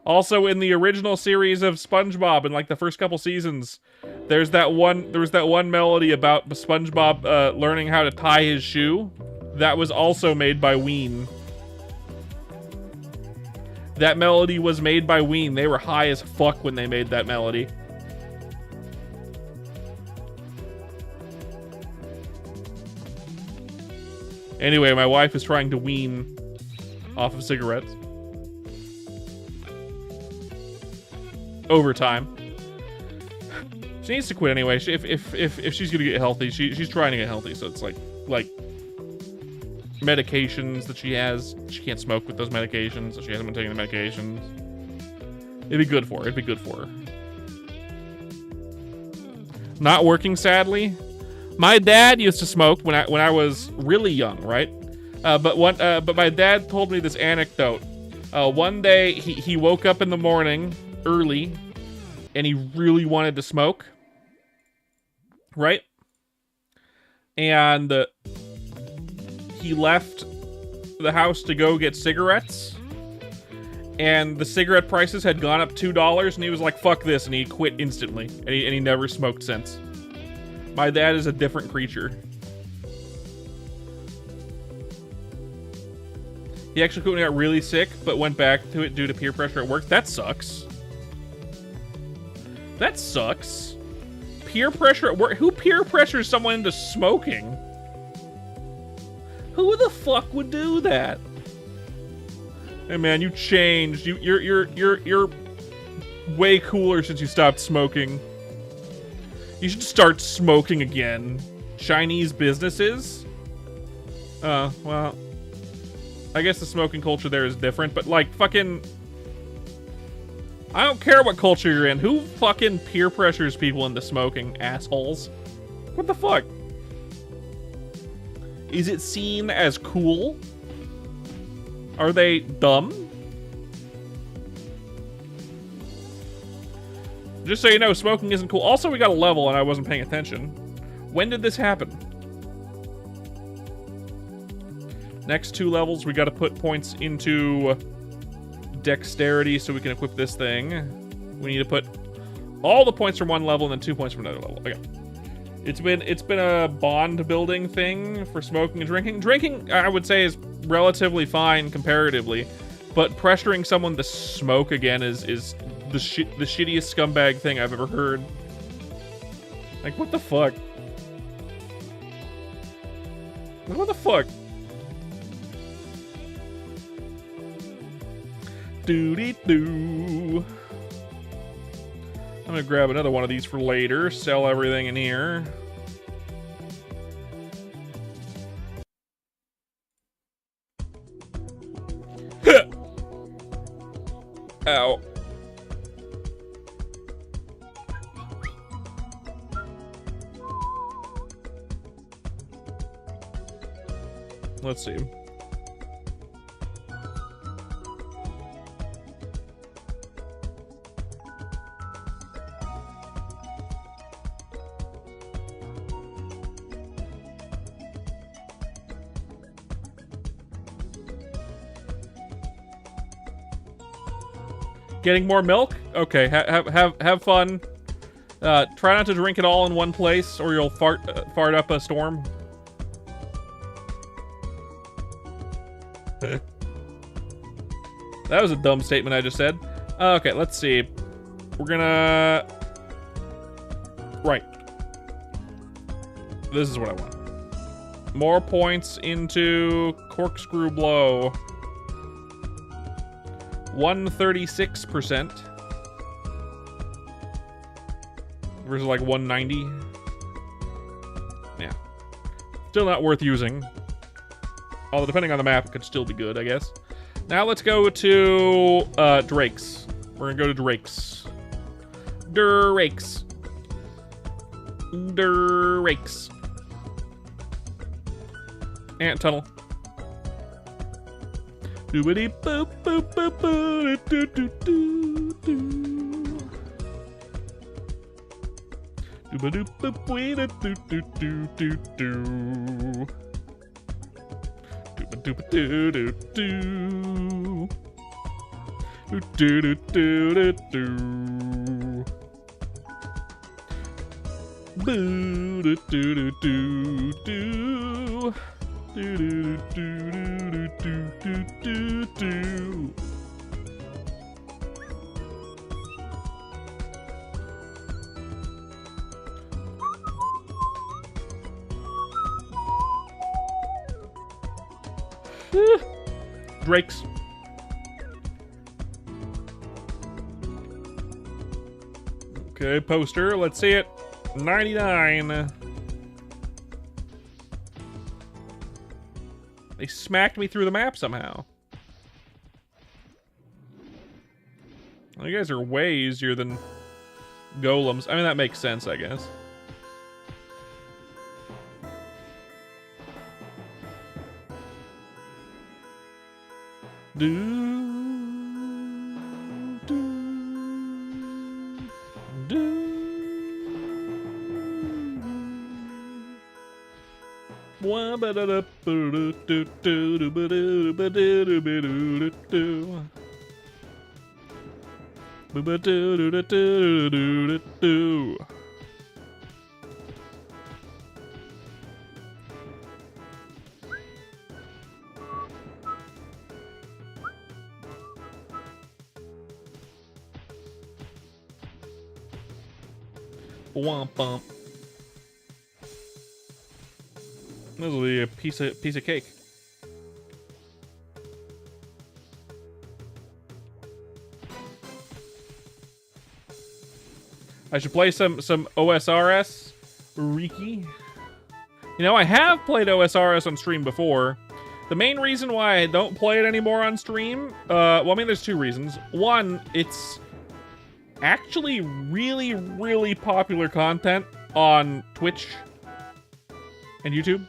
Also, in the original series of SpongeBob, in like the first couple seasons, there was that one melody about SpongeBob learning how to tie his shoe. That was also made by Ween. That melody was made by Ween. They were high as fuck when they made that melody. Anyway, my wife is trying to wean off of cigarettes. over time. She needs to quit anyway. If she's gonna get healthy, she's trying to get healthy. So it's like medications that she has. She can't smoke with those medications, so she hasn't been taking the medications. It'd be good for her. It'd be good for her. Not working, sadly. My dad used to smoke when I was really young, right? But my dad told me this anecdote. One day he woke up in the morning early, and he really wanted to smoke, right? And he left the house to go get cigarettes, and the cigarette prices had gone up $2, and he was like, "Fuck this," and he quit instantly, and he never smoked since. My dad is a different creature. He actually quit when he got really sick, but went back to it due to peer pressure at work. That sucks. That sucks. Peer pressure at work? Who peer pressures someone into smoking? Who the fuck would do that? Hey man, you changed. You're way cooler since you stopped smoking. You should start smoking again. Chinese businesses? Well, I guess the smoking culture there is different, but like fucking, I don't care what culture you're in. Who fucking peer pressures people into smoking, assholes? What the fuck? Is it seen as cool? Are they dumb? Just so you know, smoking isn't cool. Also, we got a level and I wasn't paying attention. When did this happen? Next 2 levels, we got to put points into dexterity so we can equip this thing. We need to put all the points from one level and then 2 points from another level. Okay. It's been a bond building thing for smoking and drinking. Drinking, I would say, is relatively fine comparatively, but pressuring someone to smoke again is the shittiest scumbag thing I've ever heard. Like, what the fuck? What the fuck? Doody-doo. I'm gonna grab another one of these for later. Sell everything in here. Ow. Let's see. Getting more milk? Okay, have fun. Try not to drink it all in one place, or you'll fart up a storm. That was a dumb statement I just said. Okay, let's see. We're gonna... Right. This is what I want. More points into corkscrew blow. 136% versus like 190. Yeah, still not worth using, although depending on the map it could still be good, I guess. Now let's go to Drake's. We're gonna go to Drake's. Drake's ant tunnel. Doobity boop boop boop boop doo doo doo doo. Doobity boop wee doo doo doo doo doo. Doobity doo doo doo. Doo doo doo doo doo. Boo doo doo doo doo. Do do do do do do do do. Drake's. Okay, poster. Let's see it. 99. They smacked me through the map somehow. Well, you guys are way easier than golems. I mean, that makes sense, I guess. Womp bump. This will be a piece of cake. I should play some OSRS, Riki. You know, I have played OSRS on stream before. The main reason why I don't play it anymore on stream, well, I mean, there's two reasons. One, it's actually really, really popular content on Twitch and YouTube,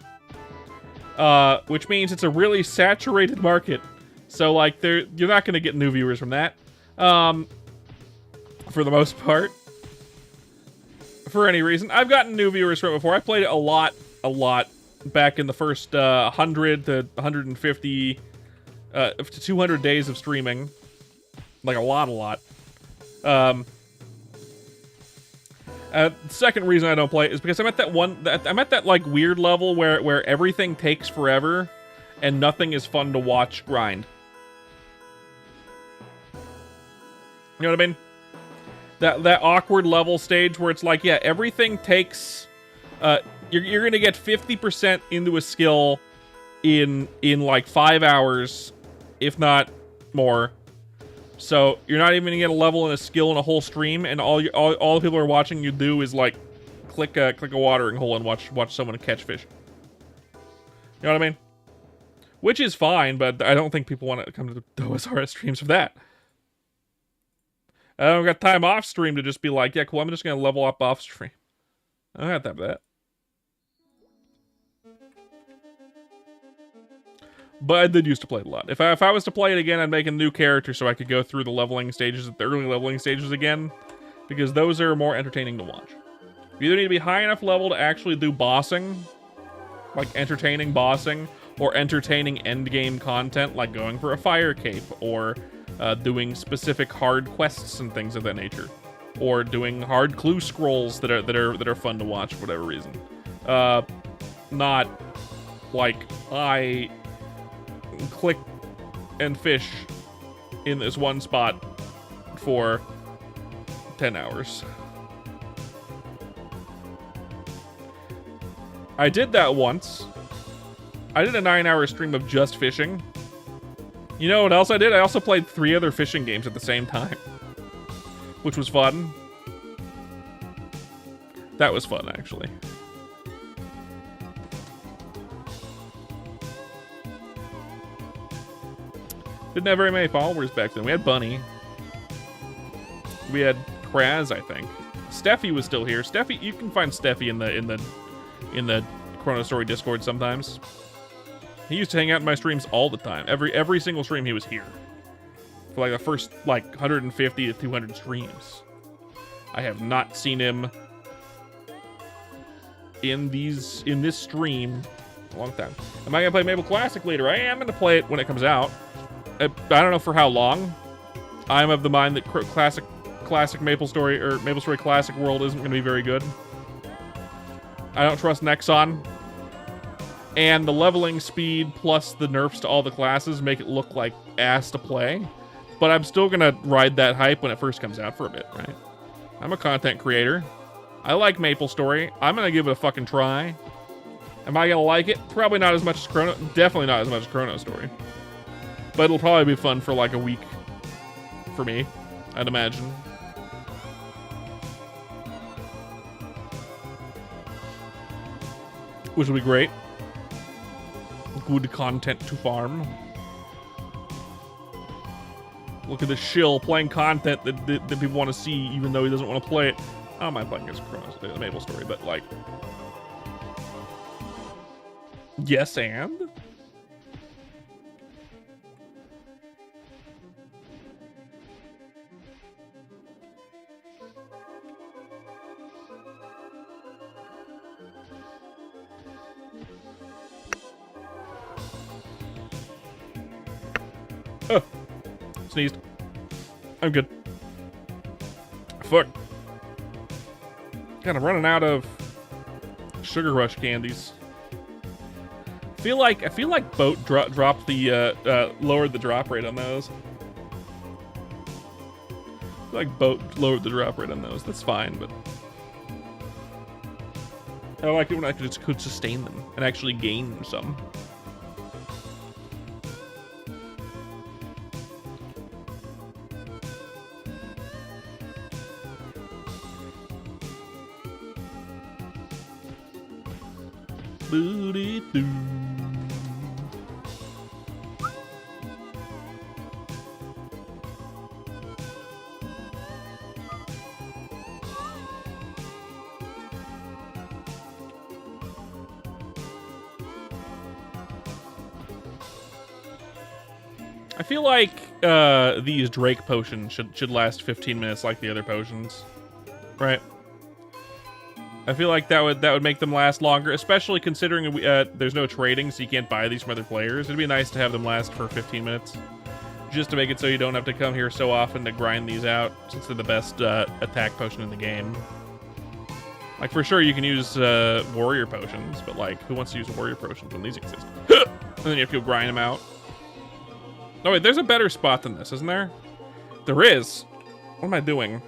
which means it's a really saturated market. So, like, you're not going to get new viewers from that, for the most part. For any reason, I've gotten new viewers from it before. I played it a lot back in the first 100 to 150 to 200 days of streaming, like a lot. Second reason I don't play it is because I'm at that like weird level where everything takes forever and nothing is fun to watch grind. You know what I mean? That awkward level stage where it's like, yeah, everything takes you're gonna get 50% into a skill in like 5 hours, if not more. So you're not even gonna get a level and a skill in a whole stream, and all the people are watching you do is like click a watering hole and watch someone catch fish. You know what I mean? Which is fine, but I don't think people want to come to the OSRS streams for that. I don't got time off stream to just be like, yeah, cool, I'm just gonna level up off stream. I don't have time for that. But I did used to play it a lot. If I was to play it again, I'd make a new character so I could go through the leveling stages, the early leveling stages again, because those are more entertaining to watch. You either need to be high enough level to actually do bossing, like entertaining bossing, or entertaining endgame content, like going for a fire cape, or doing specific hard quests and things of that nature, or doing hard clue scrolls that are fun to watch for whatever reason. Not like I click and fish in this one spot for 10 hours. I did that once. I did a 9-hour stream of just fishing. You know what else I did? I also played 3 other fishing games at the same time, which was fun. That was fun, actually. Didn't have very many followers back then. We had Bunny. We had Kraz, I think. Steffi was still here. Steffi, you can find Steffi in the ChronoStory Discord sometimes. He used to hang out in my streams all the time. Every single stream he was here. For like the first like 150 to 200 streams. I have not seen him in this stream in a long time. Am I gonna play Maple Classic later? I am gonna play it when it comes out. I don't know for how long. I'm of the mind that classic MapleStory or MapleStory Classic World isn't gonna be very good. I don't trust Nexon. And the leveling speed plus the nerfs to all the classes make it look like ass to play. But I'm still gonna ride that hype when it first comes out for a bit, right? I'm a content creator. I like MapleStory. I'm gonna give it a fucking try. Am I gonna like it? Probably not as much as definitely not as much as ChronoStory. But it'll probably be fun for like a week for me, I'd imagine. which will be great. Good content to farm. Look at the shill playing content that people want to see, even though he doesn't want to play it. I don't mind playing his MapleStory, but like, yes, and oh, sneezed. I'm good. Fuck. God, I'm running out of Sugar Rush candies. I feel like Boat dropped the lowered the drop rate on those. I feel like Boat lowered the drop rate on those. That's fine, but I like it when I could sustain them and actually gain some. Booty-doo. I feel like these Drake potions should last 15 minutes like the other potions, right? I feel like that would make them last longer, especially considering there's no trading, so you can't buy these from other players. It'd be nice to have them last for 15 minutes, just to make it so you don't have to come here so often to grind these out, since they're the best attack potion in the game. Like, for sure, you can use warrior potions, but like, who wants to use warrior potions when these exist? And then you have to go grind them out. Oh wait, there's a better spot than this, isn't there? There is. What am I doing?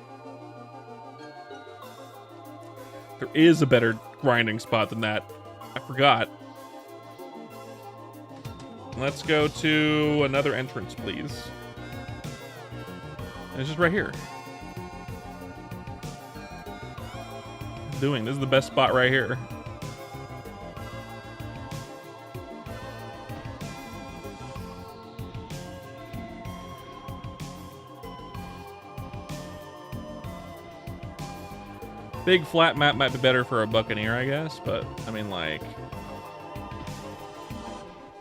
There is a better grinding spot than that. I forgot. Let's go to another entrance, please. It's just right here. This is the best spot right here. Big flat map might be better for a Buccaneer, I guess, but I mean, like,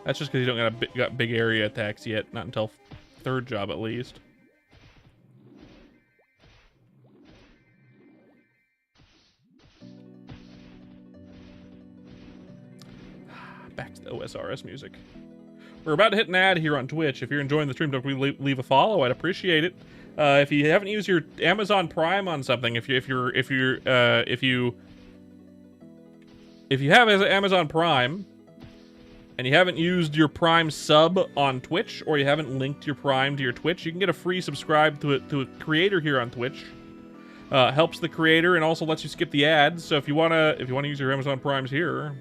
that's just because you don't got big area attacks yet. Not until third job, at least. Back to the OSRS music. We're about to hit an ad here on Twitch. If you're enjoying the stream, don't leave a follow. I'd appreciate it. If you haven't used your Amazon Prime on something, if you have Amazon Prime and you haven't used your Prime sub on Twitch, or you haven't linked your Prime to your Twitch, you can get a free subscribe to a creator here on Twitch. Helps the creator and also lets you skip the ads. So if you wanna use your Amazon Primes here,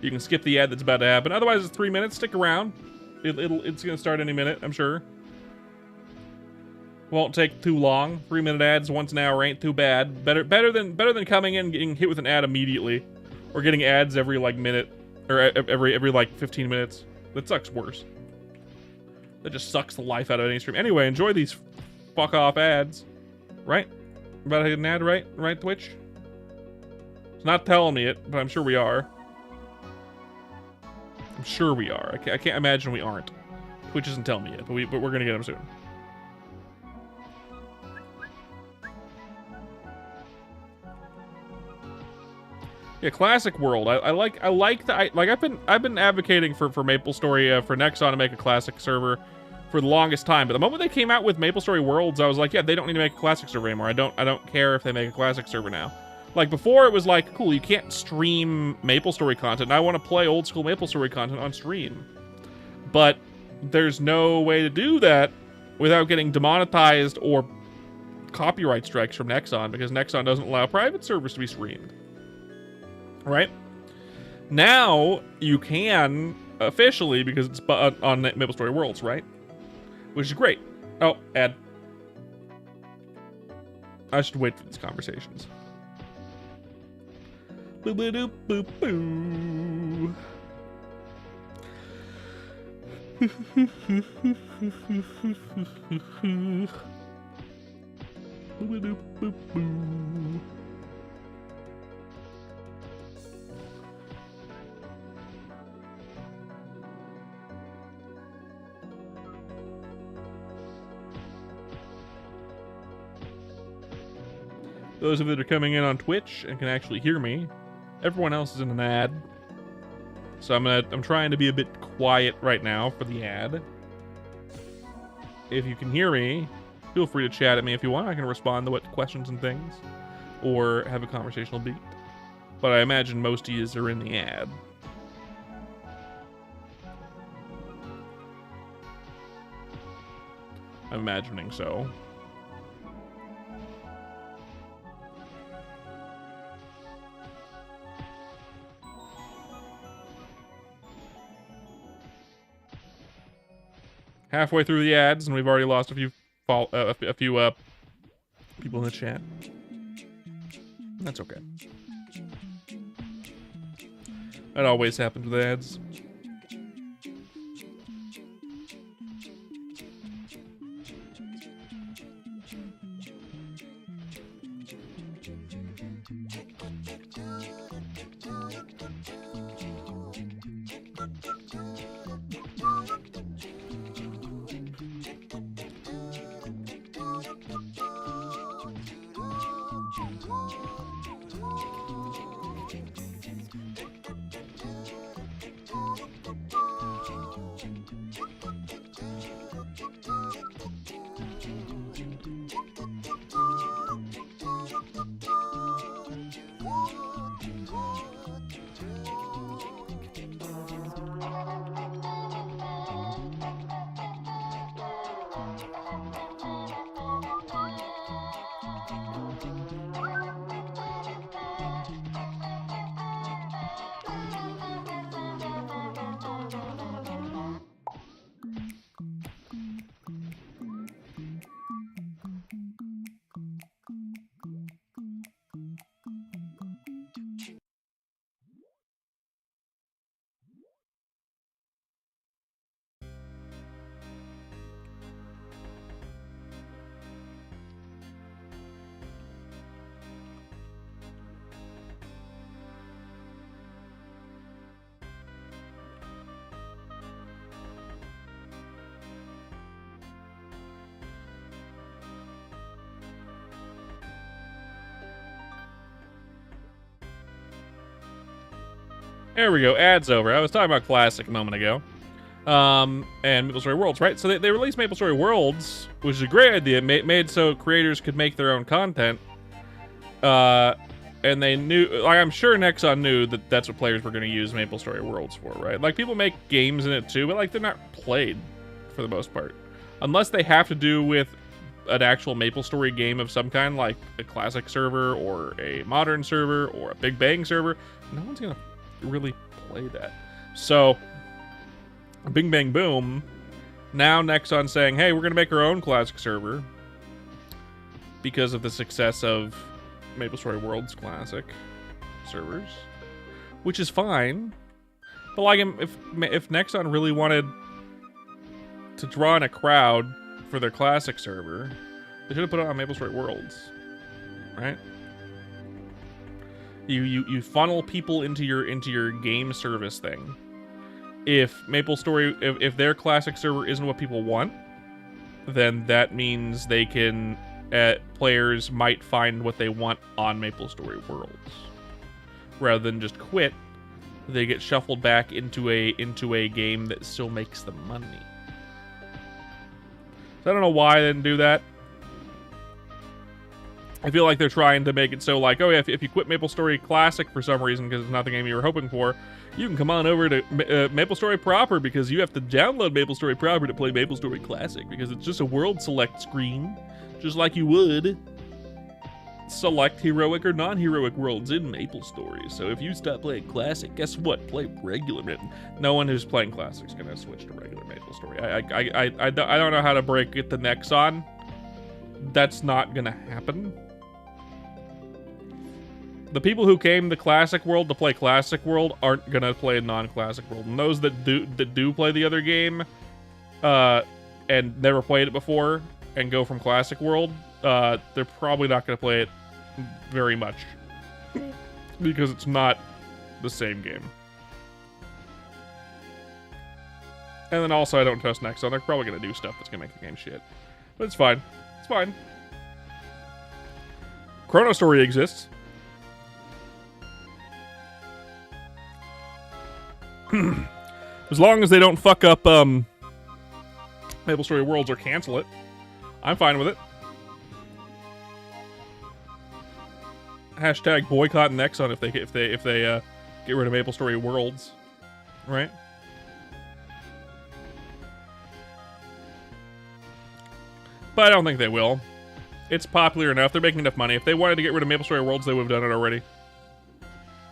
you can skip the ad that's about to happen. Otherwise, it's 3 minutes. Stick around. It's gonna start any minute, I'm sure. Won't take too long. 3-minute ads once an hour ain't too bad. Better than coming in and getting hit with an ad immediately, or getting ads every like minute, or every like 15 minutes. That sucks worse. That just sucks the life out of any stream. Anyway, enjoy these fuck off ads, right? About to hit an ad, right, Twitch? It's not telling me it, but I'm sure we are. I'm sure we are. I can't imagine we aren't. Twitch isn't telling me yet, but we're gonna get them soon. Yeah, classic world. I've been advocating for MapleStory for Nexon to make a classic server for the longest time. But the moment they came out with MapleStory Worlds, I was like, yeah, they don't need to make a classic server anymore. I don't care if they make a classic server now. Like, before, it was like, cool, you can't stream MapleStory content, and I want to play old school MapleStory content on stream. But there's no way to do that without getting demonetized or copyright strikes from Nexon, because Nexon doesn't allow private servers to be streamed. Right? Now, you can, officially, because it's on MapleStory Worlds, right? Which is great. Oh, ad. I should wait for these conversations. Boo-ba-doop-boop-boo. Boo-ba-doop-boop-boo. Those of you that are coming in on Twitch and can actually hear me, everyone else is in an ad. So I'm trying to be a bit quiet right now for the ad. If you can hear me, feel free to chat at me if you want. I can respond to what questions and things, or have a conversational beat. But I imagine most of you are in the ad. I'm imagining so. Halfway through the ads, and we've already lost a few people in the chat. That's okay. That always happens with ads. There we go. Ads over. I was talking about Classic a moment ago. And MapleStory Worlds, right? So they released MapleStory Worlds, which is a great idea. Made so creators could make their own content. And they knew, like, I'm sure Nexon knew that that's what players were going to use MapleStory Worlds for, right? Like, people make games in it too, but, like, they're not played for the most part. Unless they have to do with an actual MapleStory game of some kind, like a classic server or a modern server or a Big Bang server, no one's going to really play that. So, Bing Bang Boom, now Nexon saying, hey, we're going to make our own classic server because of the success of MapleStory Worlds classic servers, which is fine. But like, if Nexon really wanted to draw in a crowd for their classic server, they should have put it on MapleStory Worlds, right? You funnel people into your game service thing. If MapleStory, if their classic server isn't what people want, then that means they can, players might find what they want on MapleStory Worlds. Rather than just quit, they get shuffled back into a game that still makes them money. So I don't know why they didn't do that. I feel like they're trying to make it so, like, oh yeah, if you quit MapleStory Classic for some reason because it's not the game you were hoping for, you can come on over to MapleStory Proper because you have to download MapleStory Proper to play MapleStory Classic because it's just a world select screen, just like you would select heroic or non-heroic worlds in MapleStory. So if you stop playing Classic, guess what? Play regular. No one who's playing Classic is going to switch to regular MapleStory. I don't know how to break it to Nexon. That's not going to happen. The people who came to Classic World to play Classic World aren't gonna play non-Classic World. And those that do play the other game, and never played it before, and go from Classic World, they're probably not gonna play it very much. Because it's not the same game. And then also, I don't trust Nexon. They're probably gonna do stuff that's gonna make the game shit. But it's fine. It's fine. ChronoStory exists. As long as they don't fuck up MapleStory Worlds or cancel it, I'm fine with it. Hashtag boycott Nexon if they get rid of MapleStory Worlds, right? But I don't think they will. It's popular enough. They're making enough money. If they wanted to get rid of MapleStory Worlds, they would have done it already.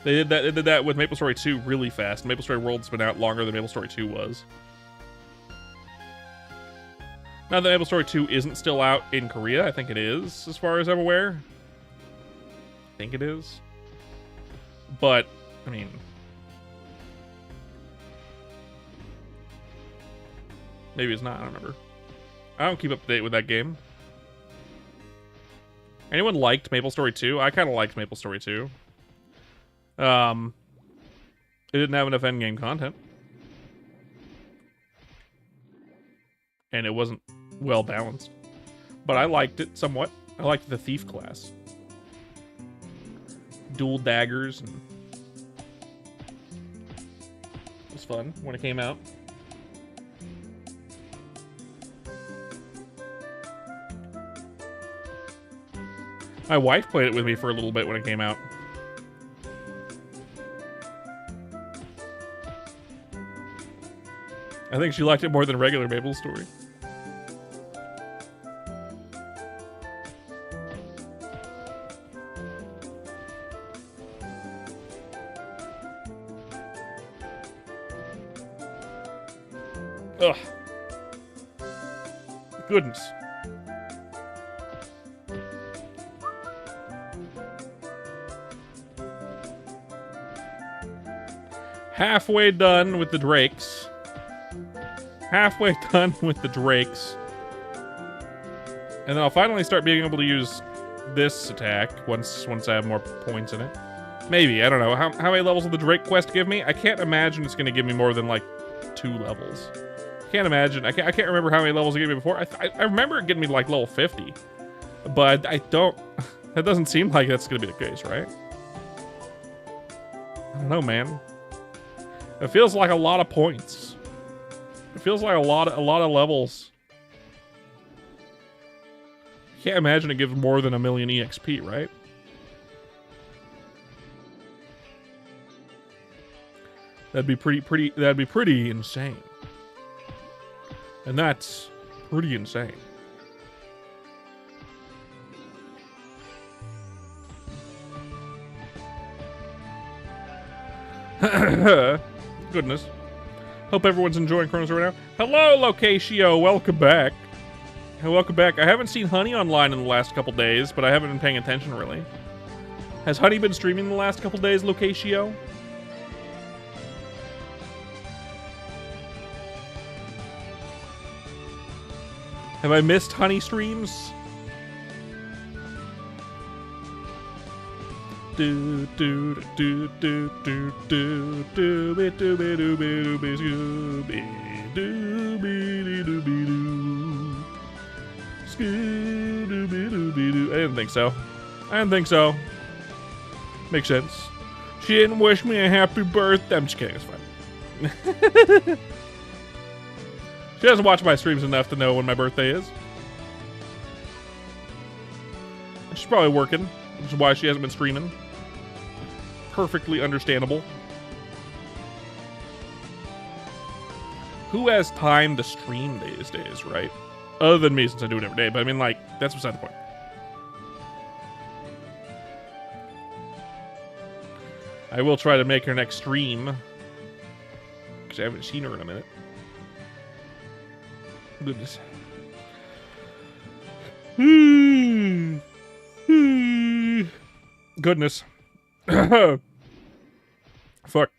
They did that with MapleStory 2 really fast. MapleStory World's been out longer than MapleStory 2 was. Now that MapleStory 2 isn't still out in Korea, I think it is, as far as I'm aware. I think it is. But, I mean... maybe it's not, I don't remember. I don't keep up to date with that game. Anyone liked MapleStory 2? I kind of liked MapleStory 2. It didn't have enough endgame content. And it wasn't well balanced. But I liked it somewhat. I liked the thief class. Dual daggers and it was fun when it came out. My wife played it with me for a little bit when it came out. I think she liked it more than regular MapleStory. Ugh. Goodness. Halfway done with the Drakes. Halfway done with the Drakes. And then I'll finally start being able to use this attack once I have more points in it. Maybe, I don't know. How many levels will the Drake quest give me? I can't imagine it's going to give me more than like 2 levels. Can't imagine. I can't remember how many levels it gave me before. I remember it getting me like level 50. But I don't... that doesn't seem like that's going to be the case, right? I don't know, man. It feels like a lot of points. It feels like a lot of levels. Can't imagine it gives more than 1,000,000 EXP, right? That'd be pretty insane. And that's pretty insane. Goodness. Hope everyone's enjoying ChronoStory right now. Hello, Locatio. Welcome back. Welcome back. I haven't seen Honey online in the last couple days, but I haven't been paying attention, really. Has Honey been streaming the last couple days, Locatio? Have I missed Honey streams? Do do do do do do do do do do do do do do. I didn't think so. I didn't think so. Makes sense. She didn't wish me a happy birthday. I'm just kidding. It's fine. She doesn't watch my streams enough to know when my birthday is. She's probably working, which is why she hasn't been streaming. Perfectly understandable. Who has time to stream these days, right? Other than me, since I do it every day. But I mean, like, that's beside the point. I will try to make her next stream. Because I haven't seen her in a minute. Goodness. Goodness. Fuck.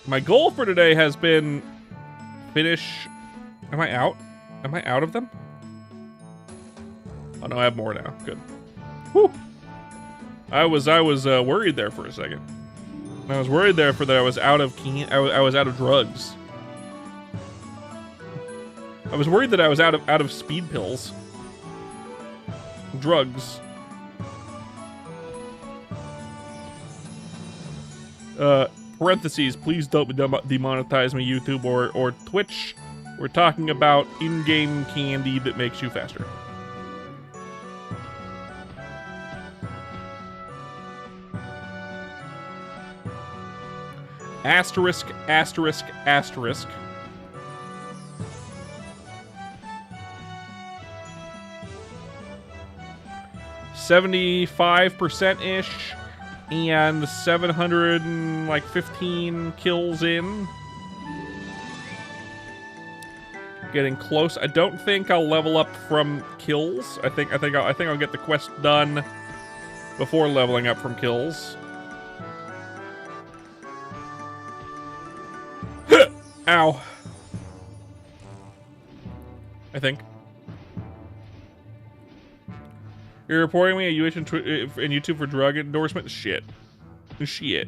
My goal for today has been finish. Am I out? Am I out of them? Oh no, I have more now. Good. Whew. I was worried there for a second. I was worried there for that I was out of I was out of drugs. I was worried that I was out of speed pills. Drugs. Parentheses, please don't demonetize me, YouTube or Twitch. We're talking about in-game candy that makes you faster. Asterisk, asterisk, asterisk. %75-ish. And 715 kills in. Getting close. I don't think I'll level up from kills. I think I'll get the quest done before leveling up from kills. Ow. I think. You're reporting me a UH and YouTube for drug endorsement? Shit. Shit.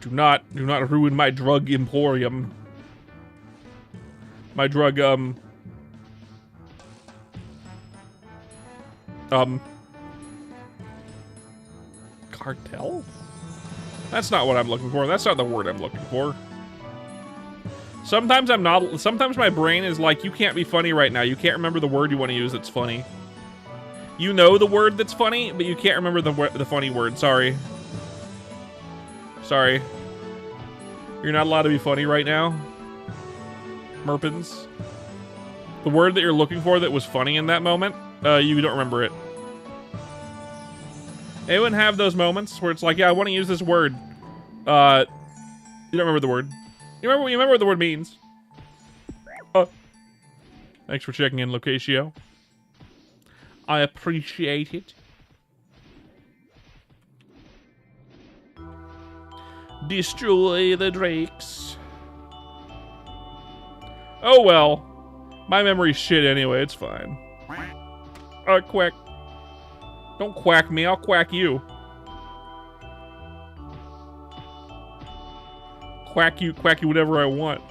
Do not ruin my drug emporium. My drug, cartel? That's not what I'm looking for. That's not the word I'm looking for. Sometimes sometimes my brain is like, you can't be funny right now. You can't remember the word you want to use that's funny. You know the word that's funny, but you can't remember the funny word. Sorry. Sorry. You're not allowed to be funny right now. Merpins. The word that you're looking for that was funny in that moment, you don't remember it. Anyone have those moments where it's like, yeah, I want to use this word. You don't remember the word. You remember what the word means. Thanks for checking in, Locatio. I appreciate it. Destroy the drakes. Oh well. My memory's shit anyway, it's fine. Quack. Don't quack me, I'll quack you. Quack you whatever I want.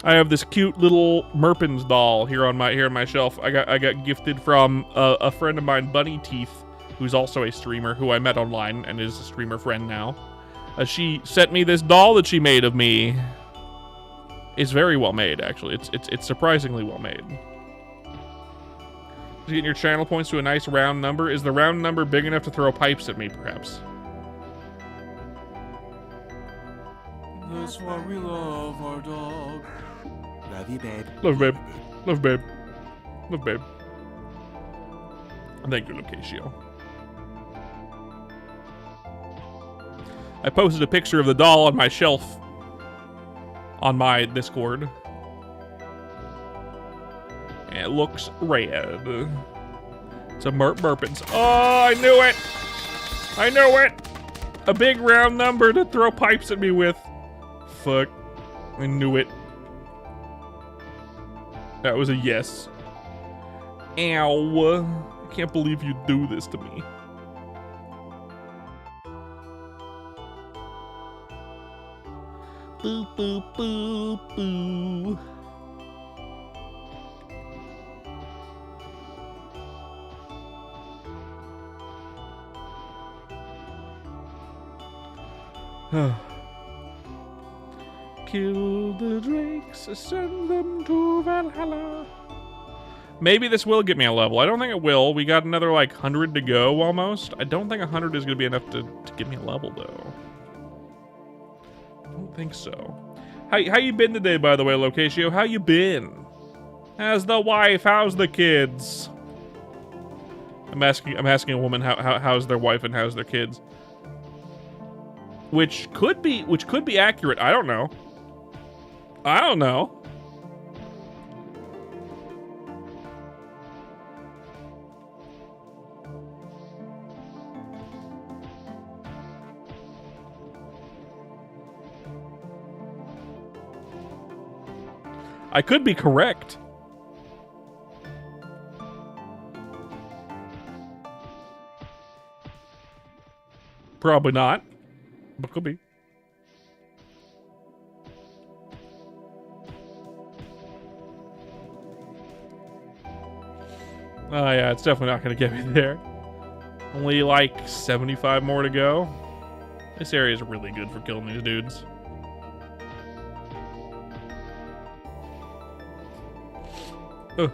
I have this cute little Merpins doll here on my shelf. I got gifted from a friend of mine, Bunny Teeth, who's also a streamer who I met online and is a streamer friend now. She sent me this doll that she made of me. It's very well made, actually. It's surprisingly well made. Getting your channel points to a nice round number. Is the round number big enough to throw pipes at me, perhaps? That's why we love our dog. Love you, babe. Love, babe. Love, babe. Love, babe. Thank you, Locatio. I posted a picture of the doll on my shelf on my Discord. And it looks red. It's a Merpins. Oh, I knew it! I knew it! A big round number to throw pipes at me with. Fuck. I knew it. That was a yes. Ow. I can't believe you do this to me. Boo, boo, boo, boo. Kill the drakes, send them to Valhalla. Maybe this will get me a level. I don't think it will. We got another like 100 to go almost. I don't think 100 is going to be enough to get me a level though. I don't think so. How you been today, by the way, Locatio? How you been? How's the wife? How's the kids? I'm asking a woman how's their wife and how's their kids. Which could be accurate. I don't know. I don't know. I could be correct. Probably not, but could be. Oh yeah, it's definitely not going to get me there. Only like 75 more to go. This area is really good for killing these dudes. Ugh.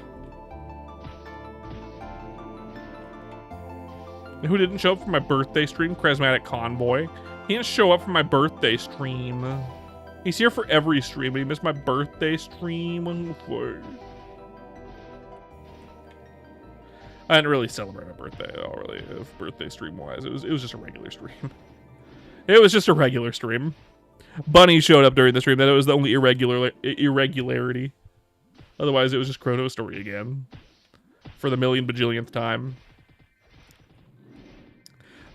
Who didn't show up for my birthday stream? Charismatic Convoy. He didn't show up for my birthday stream. He's here for every stream, but he missed my birthday stream. I didn't really celebrate my birthday at all, really, birthday stream-wise. It was just a regular stream. It was just a regular stream. Bunny showed up during the stream. That was the only irregularity. Otherwise, it was just ChronoStory again. For the million bajillionth time.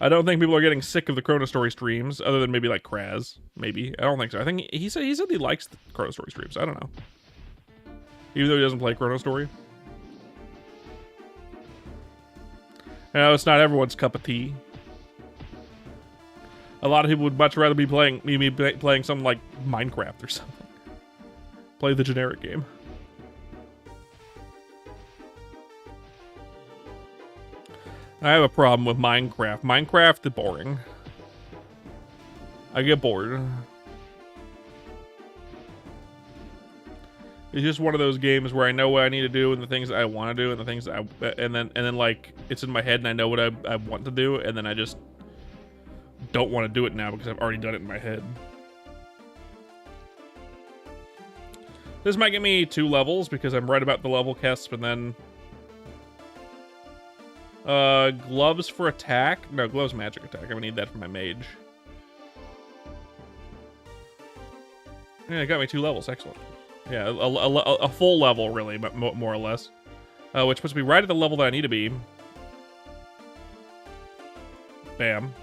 I don't think people are getting sick of the ChronoStory streams, other than maybe like Kraz. Maybe. I don't think so. I think he said he likes the ChronoStory streams. I don't know. Even though he doesn't play ChronoStory. You know, it's not everyone's cup of tea. A lot of people would much rather be playing something like Minecraft or something. Play the generic game. I have a problem with Minecraft. Minecraft is boring. I get bored. It's just one of those games where I know what I need to do and the things I want to do and the things that and then like it's in my head and I know what I want to do and then I just don't want to do it now because I've already done it in my head. This might get me 2 levels because I'm right about the level cusp and then gloves for attack. No, gloves magic attack. I'm gonna need that for my mage. Yeah, it got me 2 levels. Excellent. Yeah, a full level, really, but more or less. Which puts me right at the level that I need to be. Bam.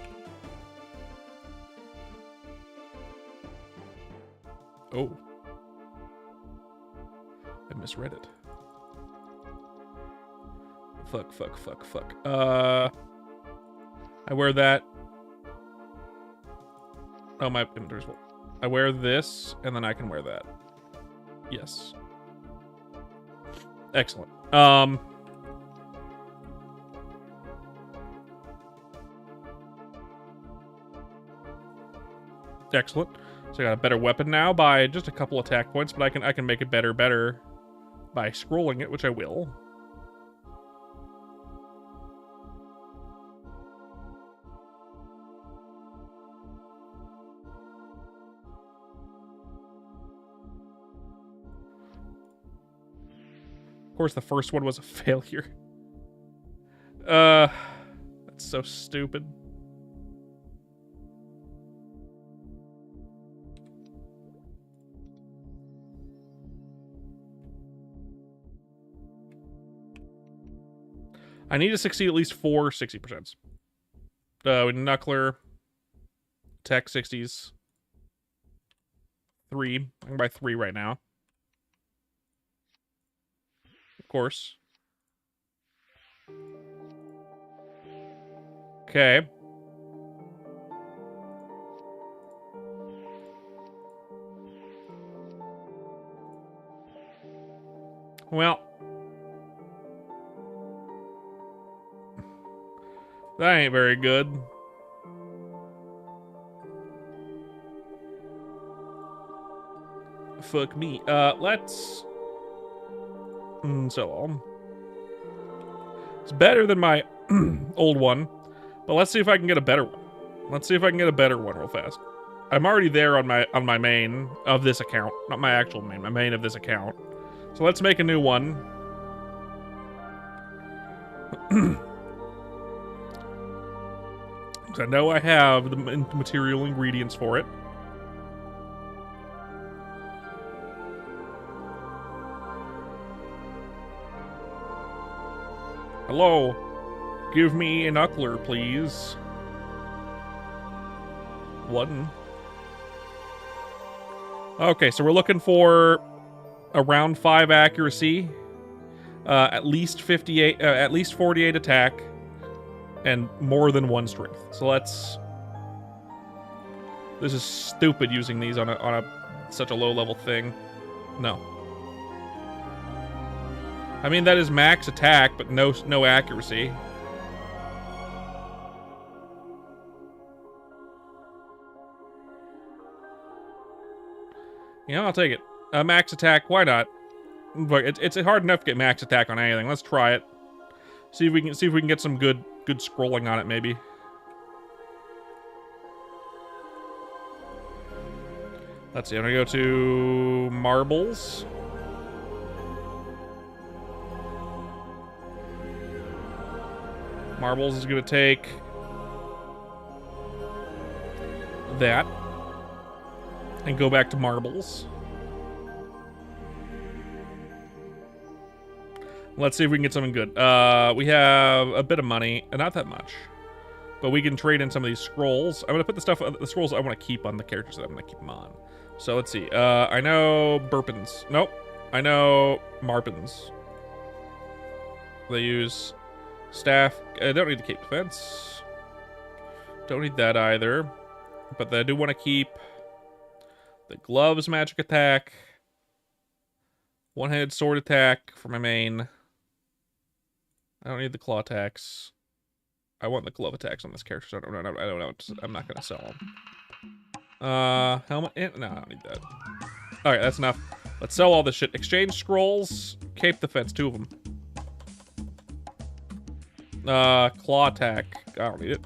Oh. I misread it. Fuck. I wear that. Oh, my inventory's full. I wear this, and then I can wear that. Yes. Excellent. Excellent. So I got a better weapon now by just a couple attack points, but I can make it better by scrolling it, which I will. Of course, the first one was a failure. That's so stupid. I need to succeed at least 4 60%. With Knuckler, Tech 60s. 3. I can buy 3 right now. Of course. Okay. Well. That ain't very good. Fuck me. Let's... It's better than my old one, but let's see if I can get a better one. Let's see if I can get a better one real fast. I'm already there on my main of this account. Not my actual main, my main of this account. So let's make a new one. Because I know I have the material ingredients for it. Hello. Give me an Uckler, please. One. Okay, so we're looking for around 5 accuracy, at least 58, at least 48 attack, and more than 1 strength. So let's. This is stupid using these on such a low level thing. No. I mean that is max attack, but no accuracy. You know, I'll take it. Max attack, why not? But it's hard enough to get max attack on anything. Let's try it. See if we can get some good scrolling on it, maybe. Let's see. I'm gonna go to marbles. Marbles is gonna take that and go back to marbles. Let's see if we can get something good. We have a bit of money, not that much, but we can trade in some of these scrolls. I'm gonna put the scrolls I want to keep on the characters that I'm gonna keep them on. So let's see. I know Burpins. Nope. I know Marpins. They use staff. I don't need the cape defense. Don't need that either. But I do want to keep the gloves magic attack. One-handed sword attack for my main. I don't need the claw attacks. I want the glove attacks on this character, so I don't know. I'm not gonna sell them. Helmet? No, I don't need that. Alright, that's enough. Let's sell all this shit. Exchange scrolls. Cape defense, 2 of them. Claw attack. I don't need it.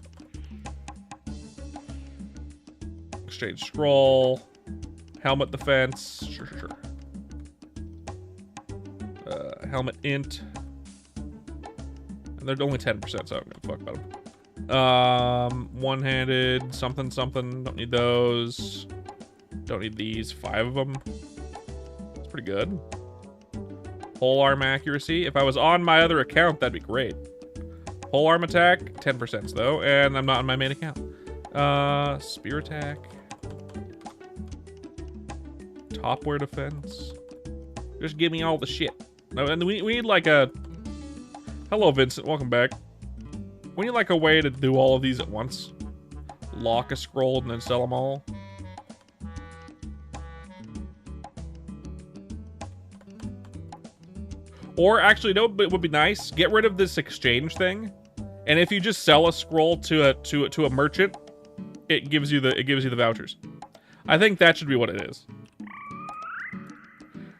Exchange scroll. Helmet defense. Sure. Helmet int. And they're only 10%, so I'm gonna fuck about them. One-handed, something. Don't need those. Don't need these. 5 of them. That's pretty good. Whole arm accuracy. If I was on my other account, that'd be great. Whole arm attack, 10% though, and I'm not on my main account. Spear attack. Topware defense. Just give me all the shit. No, and we need like a... Hello, Vincent. Welcome back. We need like a way to do all of these at once. Lock a scroll and then sell them all. Or actually, no, it would be nice. Get rid of this exchange thing, and if you just sell a scroll to a merchant, it gives you the vouchers. I think that should be what it is.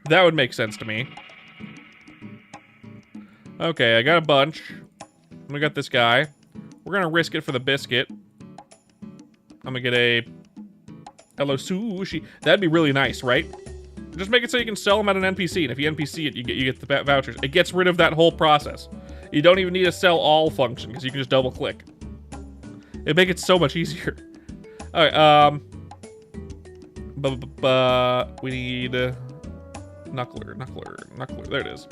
That would make sense to me. Okay, I got a bunch. We got this guy. We're gonna risk it for the biscuit. I'm gonna get a hello sushi. That'd be really nice, right? Just make it so you can sell them at an NPC, and if you NPC it, you get the vouchers. It gets rid of that whole process. You don't even need a sell all function because you can just double click. It makes it so much easier. All right, we need knuckler. There it is.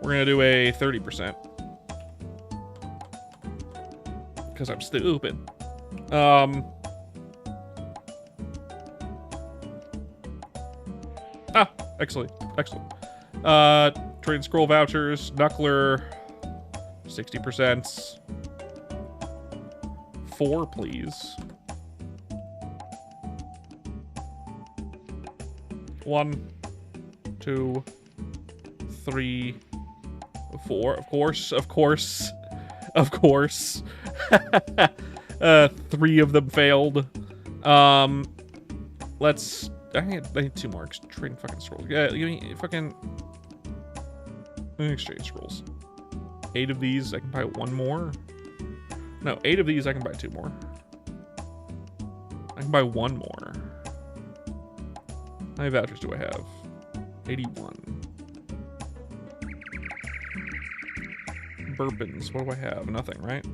We're gonna do a 30% because I'm stupid. Excellent. Trade scroll vouchers, knuckler, 60%. 4, please. 1, 2, 3, 4. Of course. 3 of them failed. Let's. I need 2 more. Trading fucking scrolls. Yeah, give me fucking exchange scrolls. 8 of these, I can buy 1 more. No, 8 of these, I can buy 2 more. I can buy 1 more. How many vouchers do I have? 81. Burpins, what do I have? Nothing, right?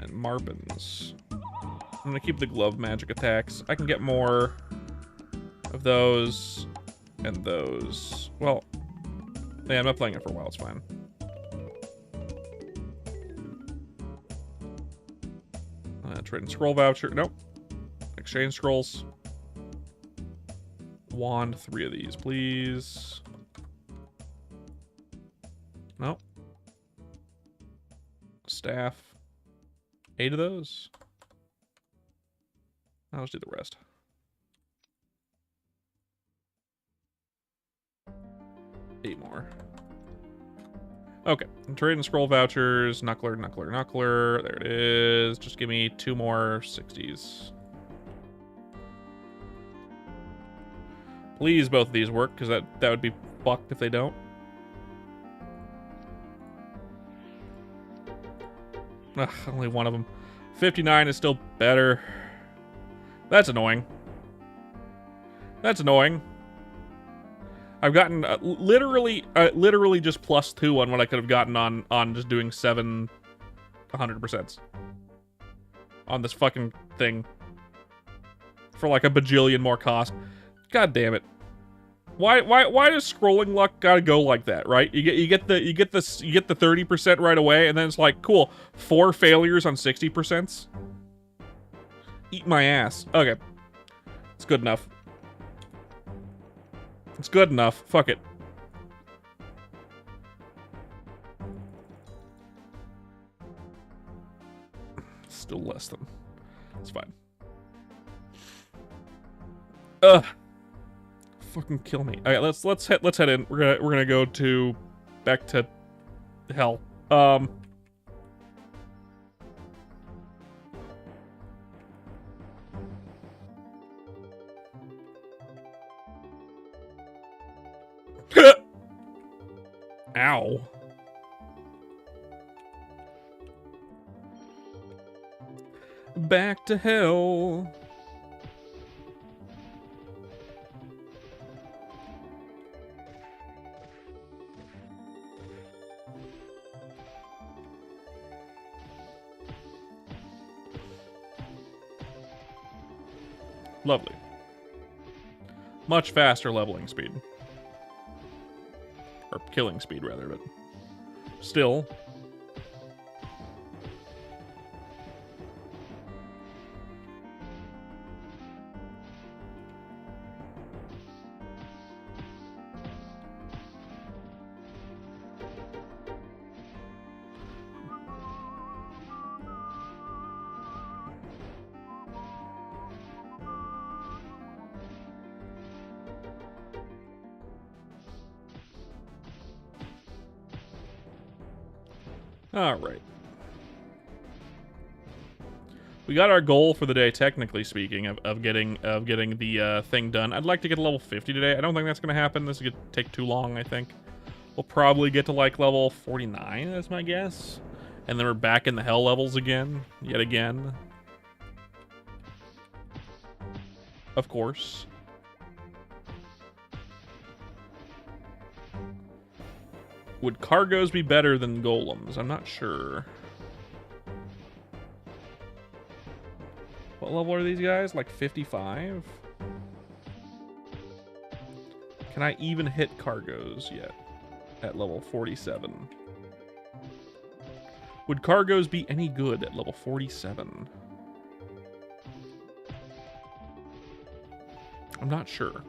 And Marpins. I'm gonna keep the glove magic attacks. I can get more of those and those. Well, yeah, I'm not playing it for a while, it's fine. Trade and scroll voucher. Nope. Exchange scrolls. Wand, 3 of these, please. Nope. Staff. 8 of those. Now let's do the rest. Eight more. Okay. Trade and scroll vouchers. Knuckler, knuckler, knuckler. There it is. Just give me 2 more 60s. Please, both of these work, because that would be fucked if they don't. Ugh, only one of them. 59 is still better. That's annoying. That's annoying. I've gotten literally just +2 on what I could have gotten on just doing 700% on this fucking thing for like a bajillion more cost. God damn it! Why does scrolling luck gotta go like that? Right? You get the 30% right away, and then it's like, cool, 4 failures on 60%. Eat my ass. Okay, it's good enough. It's good enough. Fuck it. Still less than. It's fine. Ugh. Fucking kill me. All right, let's head in. We're gonna go to back to hell. Ow. Back to hell. Lovely. Much faster leveling speed. Or killing speed, rather, but still. All right. We got our goal for the day, technically speaking, of getting the thing done. I'd like to get to level 50 today. I don't think that's going to happen. This is going to take too long, I think. We'll probably get to, like, level 49, that's my guess. And then we're back in the hell levels again. Yet again. Of course. Would cargos be better than golems? I'm not sure. What level are these guys? Like 55? Can I even hit cargos yet? At level 47. Would cargos be any good at level 47? I'm not sure.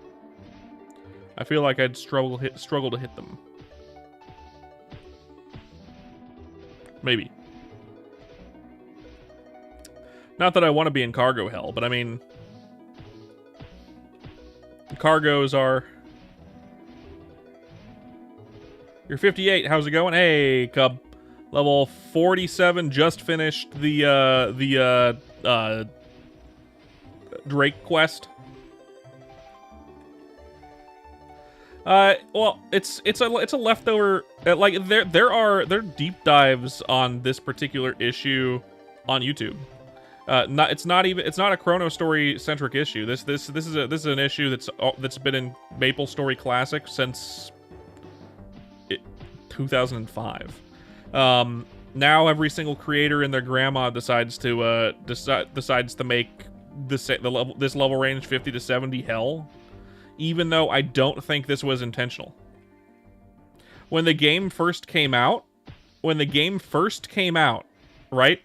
I feel like I'd struggle to hit them. Maybe. Not that I want to be in cargo hell, but I mean... Cargos are... You're 58, how's it going? Hey, Cub. Level 47, just finished the Drake quest. Well, it's a leftover. Like there are deep dives on this particular issue on YouTube. It's not a ChronoStory centric issue. This is an issue that's been in MapleStory Classic since 2005. Now every single creator and their grandma decides to make this level range 50 to 70 hell. Even though I don't think this was intentional. When the game first came out, right?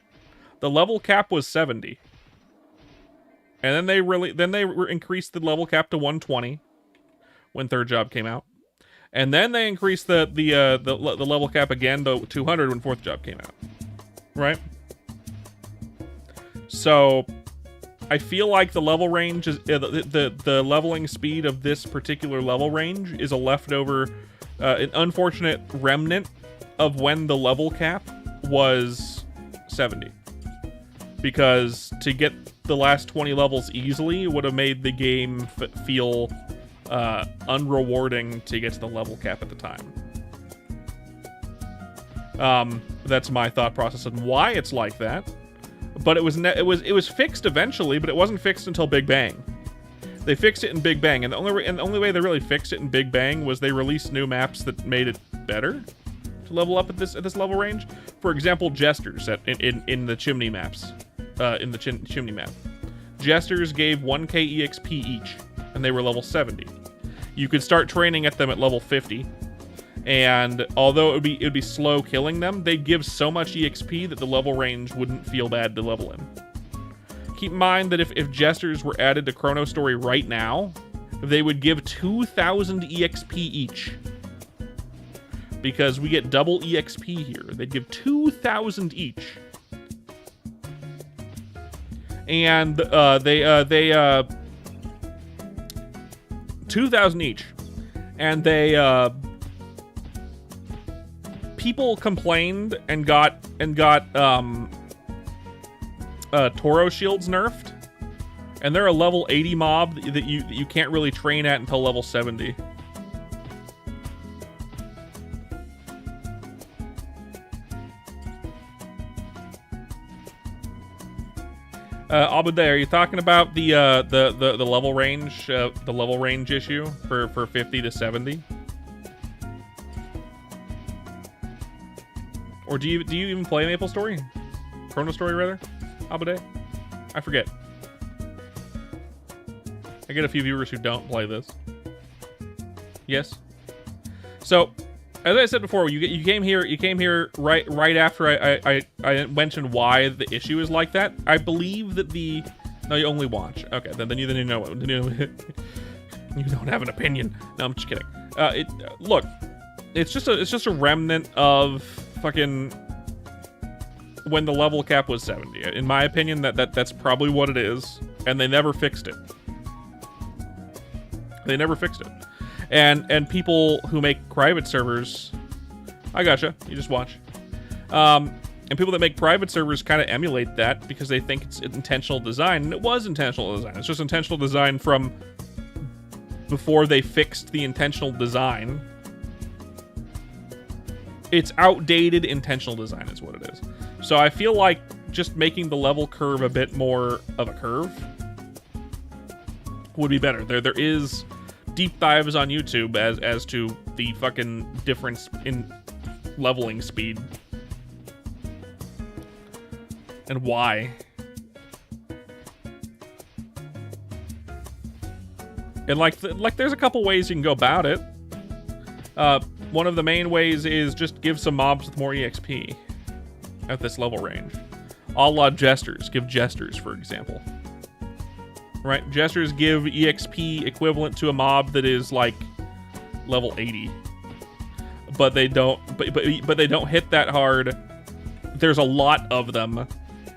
the level cap was 70. And then they increased the level cap to 120 when third job came out. And then they increased the level cap again to 200 when fourth job came out. Right? So I feel like the level range is the leveling speed of this particular level range is a leftover, an unfortunate remnant of when the level cap was 70. Because to get the last 20 levels easily would have made the game feel unrewarding to get to the level cap at the time. That's my thought process on why it's like that. But it was fixed eventually, but it wasn't fixed until Big Bang. They fixed it in Big Bang, and the only way they really fixed it in Big Bang was they released new maps that made it better to level up at this level range. For example, Jesters in the Chimney maps, in the Chimney map. Jesters gave 1k EXP each, and they were level 70. You could start training at them at level 50, and although it would be slow killing them, they'd give so much EXP that the level range wouldn't feel bad to level in. Keep in mind that if Jesters were added to ChronoStory right now, they would give 2,000 EXP each. Because we get double EXP here. They'd give 2,000 each. And they 2,000 each. And they people complained and got Toro shields nerfed, and they're a level 80 mob that you can't really train at until level 70. Abuday, are you talking about the level range issue for 50 to 70? Or do you even play MapleStory? ChronoStory rather? Abuday? I forget. I get a few viewers who don't play this. Yes. So, as I said before, you came here right after I mentioned why the issue is like that. I believe that no, you only watch. Okay, then you know what. You don't have an opinion. No, I'm just kidding. Look, it's just a remnant of fucking when the level cap was 70. In my opinion, that's probably what it is, and they never fixed it. They never fixed it. And people who make private servers, I gotcha, you just watch. And people that make private servers kind of emulate that because they think it's intentional design, and it was intentional design. It's just intentional design from before they fixed the intentional design. It's outdated intentional design is what it is. So I feel like just making the level curve a bit more of a curve would be better. There is deep dives on YouTube as to the fucking difference in leveling speed and why. And like there's a couple ways you can go about it. One of the main ways is just give some mobs with more EXP at this level range. A la Jesters. Give Jesters, for example. Right? Jesters give EXP equivalent to a mob that is like level 80. But they don't but they don't hit that hard. There's a lot of them,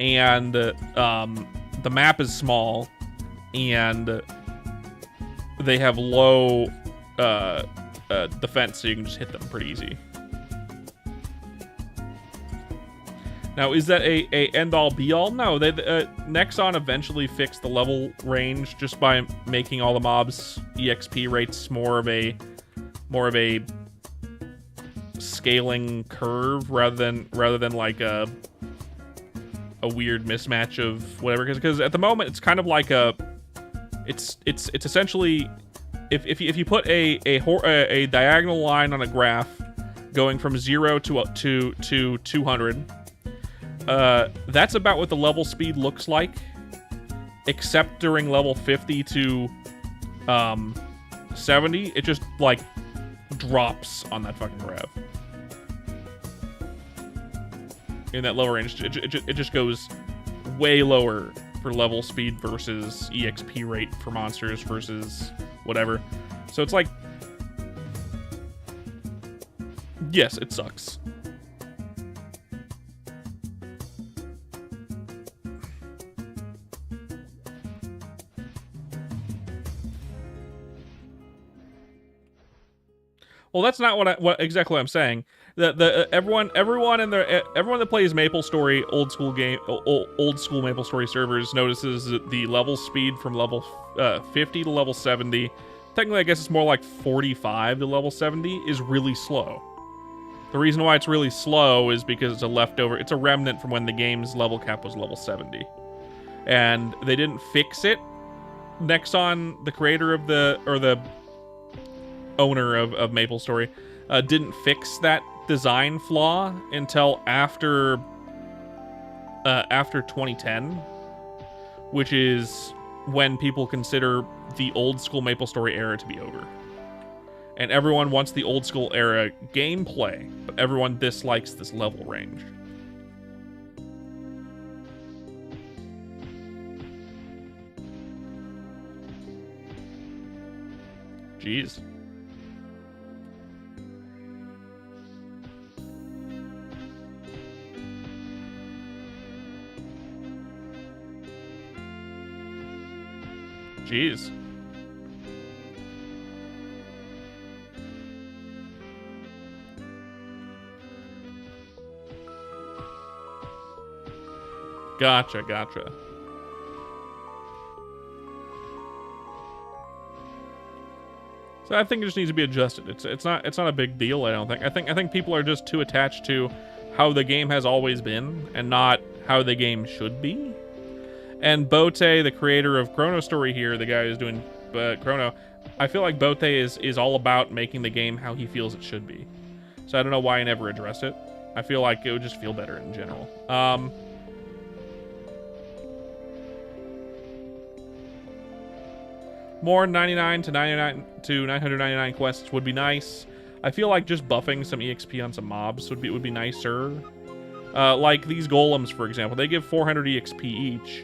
and the map is small, and they have low defense, so you can just hit them pretty easy. Now, is that a end-all be-all? No, Nexon eventually fixed the level range just by making all the mobs' EXP rates more of a scaling curve rather than like a weird mismatch of whatever. Because at the moment it's kind of like it's essentially if you put a diagonal line on a graph going from 0 to 200. That's about what the level speed looks like, except during level 50 to 70, it just like drops on that fucking rev. In that lower range, it just goes way lower for level speed versus EXP rate for monsters versus whatever. So it's like, yes, it sucks. Well, that's not what exactly I'm saying. Everyone that plays MapleStory old school MapleStory servers notices that the level speed from level 50 to level 70, technically I guess it's more like 45 to level 70, is really slow. The reason why it's really slow is because it's a remnant from when the game's level cap was level 70, and they didn't fix it. Nexon, the creator of the owner of MapleStory, didn't fix that design flaw until after 2010, which is when people consider the old school MapleStory era to be over. And everyone wants the old school era gameplay, but everyone dislikes this level range. Jeez. Jeez. Gotcha. So I think it just needs to be adjusted. It's not a big deal, I don't think. I think people are just too attached to how the game has always been and not how the game should be. And Bote, the creator of ChronoStory here, the guy who's doing Chrono, I feel like Bote is all about making the game how he feels it should be. So I don't know why I never addressed it. I feel like it would just feel better in general. More 99 to 999 quests would be nice. I feel like just buffing some EXP on some mobs would be nicer. Like these golems, for example, they give 400 EXP each,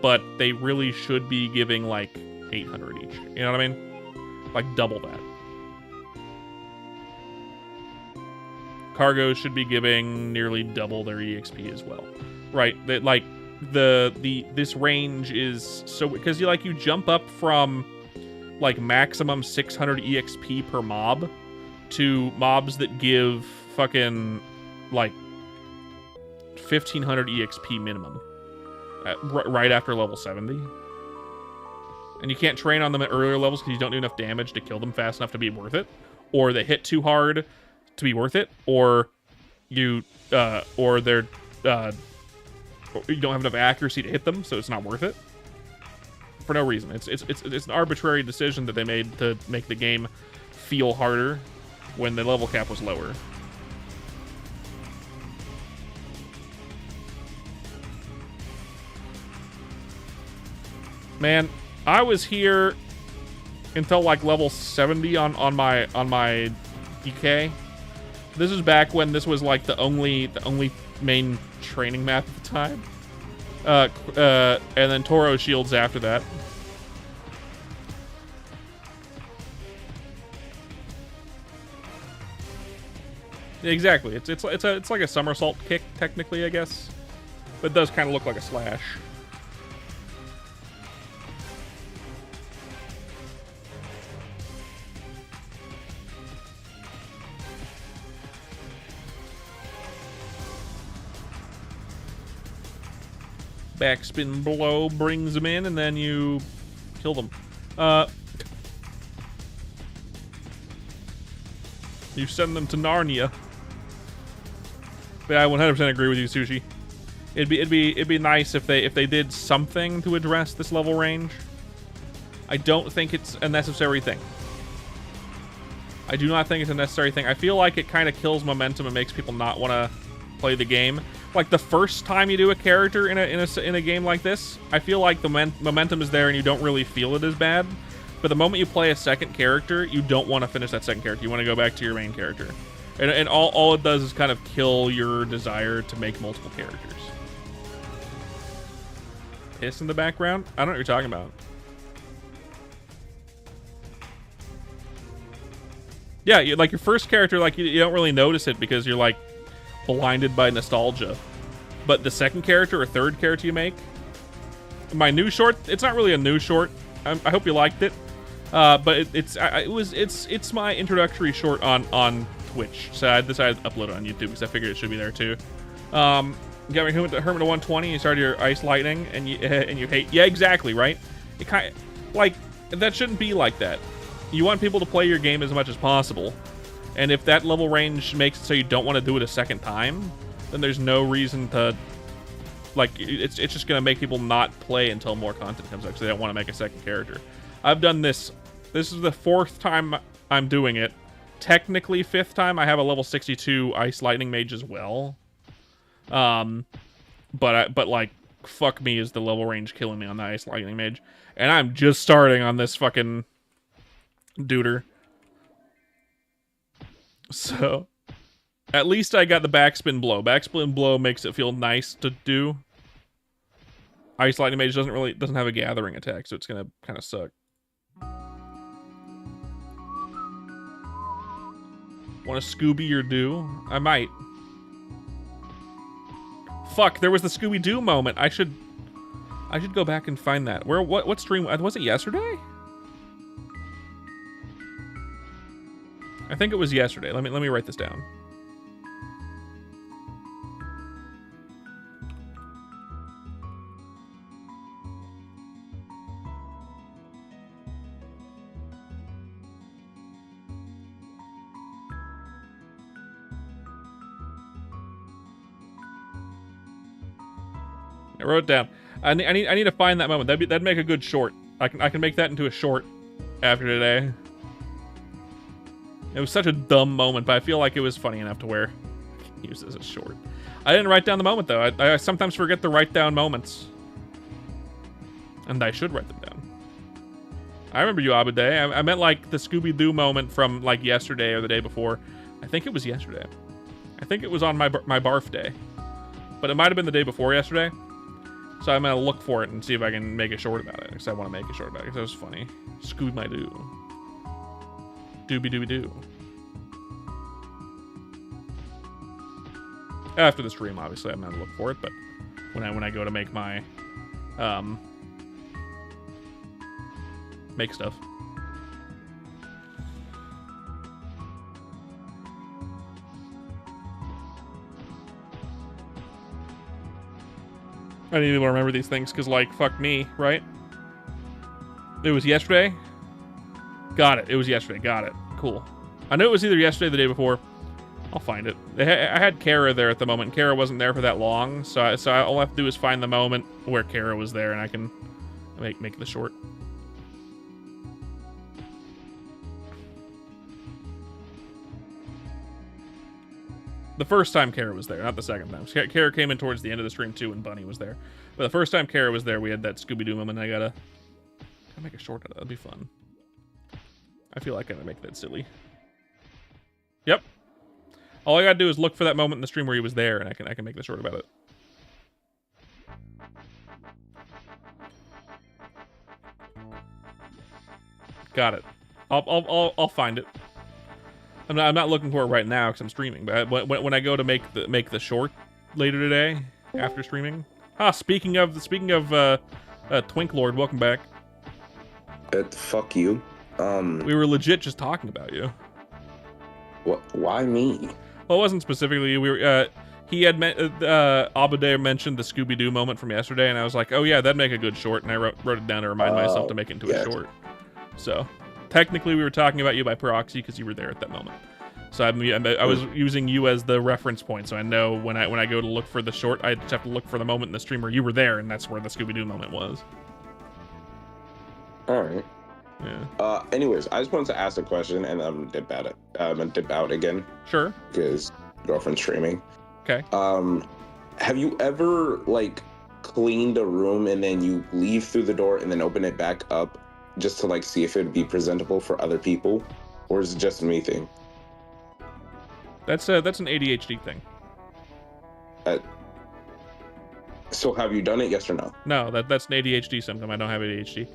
but they really should be giving like 800 each. You know what I mean? Like double that. Cargos should be giving nearly double their EXP as well, right? That like this range is so, because you jump up from like maximum 600 EXP per mob to mobs that give fucking like 1500 EXP minimum right after level 70. And you can't train on them at earlier levels because you don't do enough damage to kill them fast enough to be worth it, or they hit too hard to be worth it, or you you don't have enough accuracy to hit them, so it's not worth it for no reason. It's an arbitrary decision that they made to make the game feel harder when the level cap was lower. Man, I was here until like level 70 on my DK. This is back when this was like the only main training map at the time. And then Toro Shields after that. Yeah, exactly. It's like a somersault kick technically, I guess, but it does kind of look like a slash. Backspin blow brings them in, and then you kill them. You send them to Narnia. But I 100% agree with you, Sushi. It'd be nice if they did something to address this level range. I don't think it's a necessary thing. I do not think it's a necessary thing. I feel like it kind of kills momentum and makes people not want to play the game. Like the first time you do a character in a game like this, I feel like the momentum is there and you don't really feel it as bad. But the moment you play a second character, you don't want to finish that second character. You want to go back to your main character. And all it does is kind of kill your desire to make multiple characters. hiss in the background? I don't know what you're talking about. Yeah, like your first character, like you don't really notice it because you're like blinded by nostalgia. But the second character or third character you make, my new short, it's not really a new short. I hope you liked it. But it's my introductory short on Twitch. So I decided to upload it on YouTube because I figured it should be there too. You got your Hermit to 120. You started your Ice Lightning, and you hate. Yeah, exactly, right. It kind of, like, that shouldn't be like that. You want people to play your game as much as possible, and if that level range makes it so you don't want to do it a second time, then there's no reason to. Like, it's just gonna make people not play until more content comes out because they don't want to make a second character. I've done this. This is the 4th time I'm doing it. Technically 5th time. I have a level 62 Ice Lightning Mage as well. But like, fuck me, is the level range killing me on the Ice Lightning Mage, and I'm just starting on this fucking duder. So, at least I got the backspin blow. Backspin blow makes it feel nice to do. Ice Lightning Mage doesn't have a gathering attack, so it's gonna kind of suck. Want to Scooby or do? I might. Fuck, there was the Scooby-Doo moment. I should go back and find that. What stream was it? Yesterday? I think it was yesterday. Let me write this down. I wrote it down. I need to find that moment. That'd make a good short. I can make that into a short after today. It was such a dumb moment, but I feel like it was funny enough to where use this as a short. I didn't write down the moment though. I sometimes forget to write down moments, and I should write them down. I remember you, Abuday. I meant like the Scooby-Doo moment from like yesterday or the day before. I think it was yesterday. I think it was on my barf day, but it might have been the day before yesterday. So I'm gonna look for it and see if I can make a short about it, because I want to make a short about it, because it was funny. Scooby-Doo. Dooby-dooby-doo. After the stream, obviously, I'm gonna look for it, but when I go to make my make stuff. I need to remember these things because, like, fuck me, right? It was yesterday? Got it. It was yesterday. Got it. Cool. I knew it was either yesterday or the day before. I'll find it. I had Kara there at the moment. Kara wasn't there for that long, so all I have to do is find the moment where Kara was there, and I can make the short. The first time Kara was there, not the second time. Kara came in towards the end of the stream too, and Bunny was there. But the first time Kara was there, we had that Scooby-Doo moment. I gotta make a short out of that. That'd be fun. I feel like I gotta make that silly. Yep. All I gotta do is look for that moment in the stream where he was there, and I can make the short about it. Got it. I'll find it. I'm not looking for it right now because I'm streaming. But when I go to make the short later today after streaming. Speaking of Twink Lord, welcome back. Fuck you. We were legit just talking about you. What? Why me? Well, it wasn't specifically you. We were. He had Abuday mentioned the Scooby-Doo moment from yesterday, and I was like, oh yeah, that'd make a good short, and I wrote it down to remind myself to make it into a short. So technically, we were talking about you by proxy because you were there at that moment. So I was using you as the reference point, so I know when I go to look for the short, I just have to look for the moment in the stream where you were there, and that's where the Scooby-Doo moment was. All right. Yeah. Anyways, I just wanted to ask a question, and I'm gonna dip out again. Sure. Because girlfriend's streaming. Okay. Have you ever like cleaned a room and then you leave through the door and then open it back up just to like see if it'd be presentable for other people, or is it just a me thing? That's an ADHD thing. So have you done it? Yes or no? No, that's an ADHD symptom. I don't have ADHD.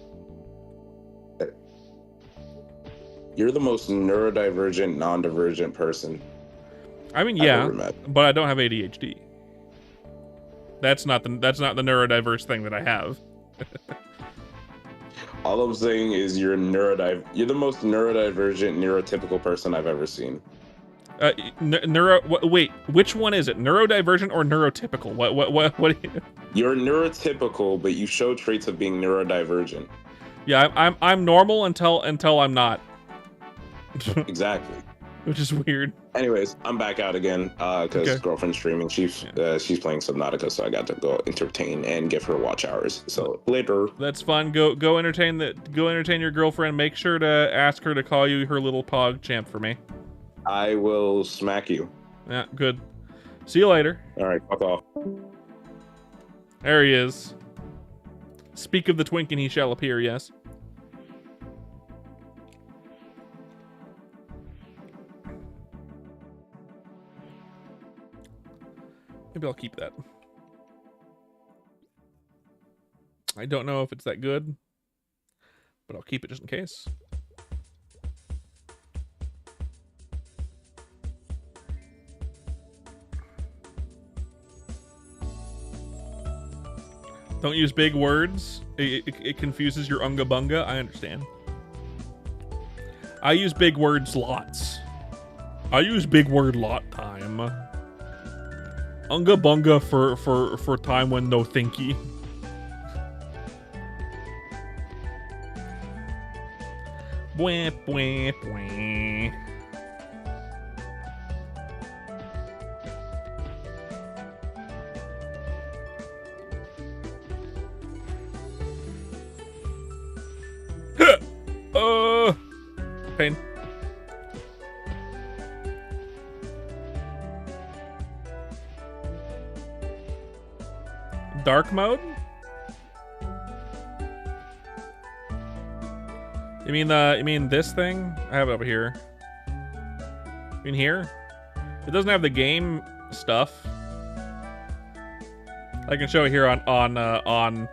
You're the most neurodivergent, non-divergent person I mean, I've yeah, ever met. but I don't have ADHD. That's not the neurodiverse thing that I have. All I'm saying is you're You're the most neurodivergent, neurotypical person I've ever seen. Wait, which one is it? Neurodivergent or neurotypical? What? You're neurotypical, but you show traits of being neurodivergent. Yeah, I'm normal until I'm not. Exactly. Which is weird. Anyways, I'm back out again because girlfriend's streaming. She's playing Subnautica, so I got to go entertain and give her watch hours. So later. That's fun. Go entertain your girlfriend. Make sure to ask her to call you her little pog champ for me. I will smack you. Yeah, good. See you later. All right, fuck off. There he is. Speak of the twink and he shall appear, yes. Maybe I'll keep that. I don't know if it's that good, but I'll keep it just in case. Don't use big words. It confuses your unga bunga. I understand. I use big words lots. I use big word lot time. Unga bunga for time when no thinky. Bwah, bwah, bwah. Pain. Dark mode? You mean this thing? I have it over here. You mean here? It doesn't have the game stuff. I can show it here on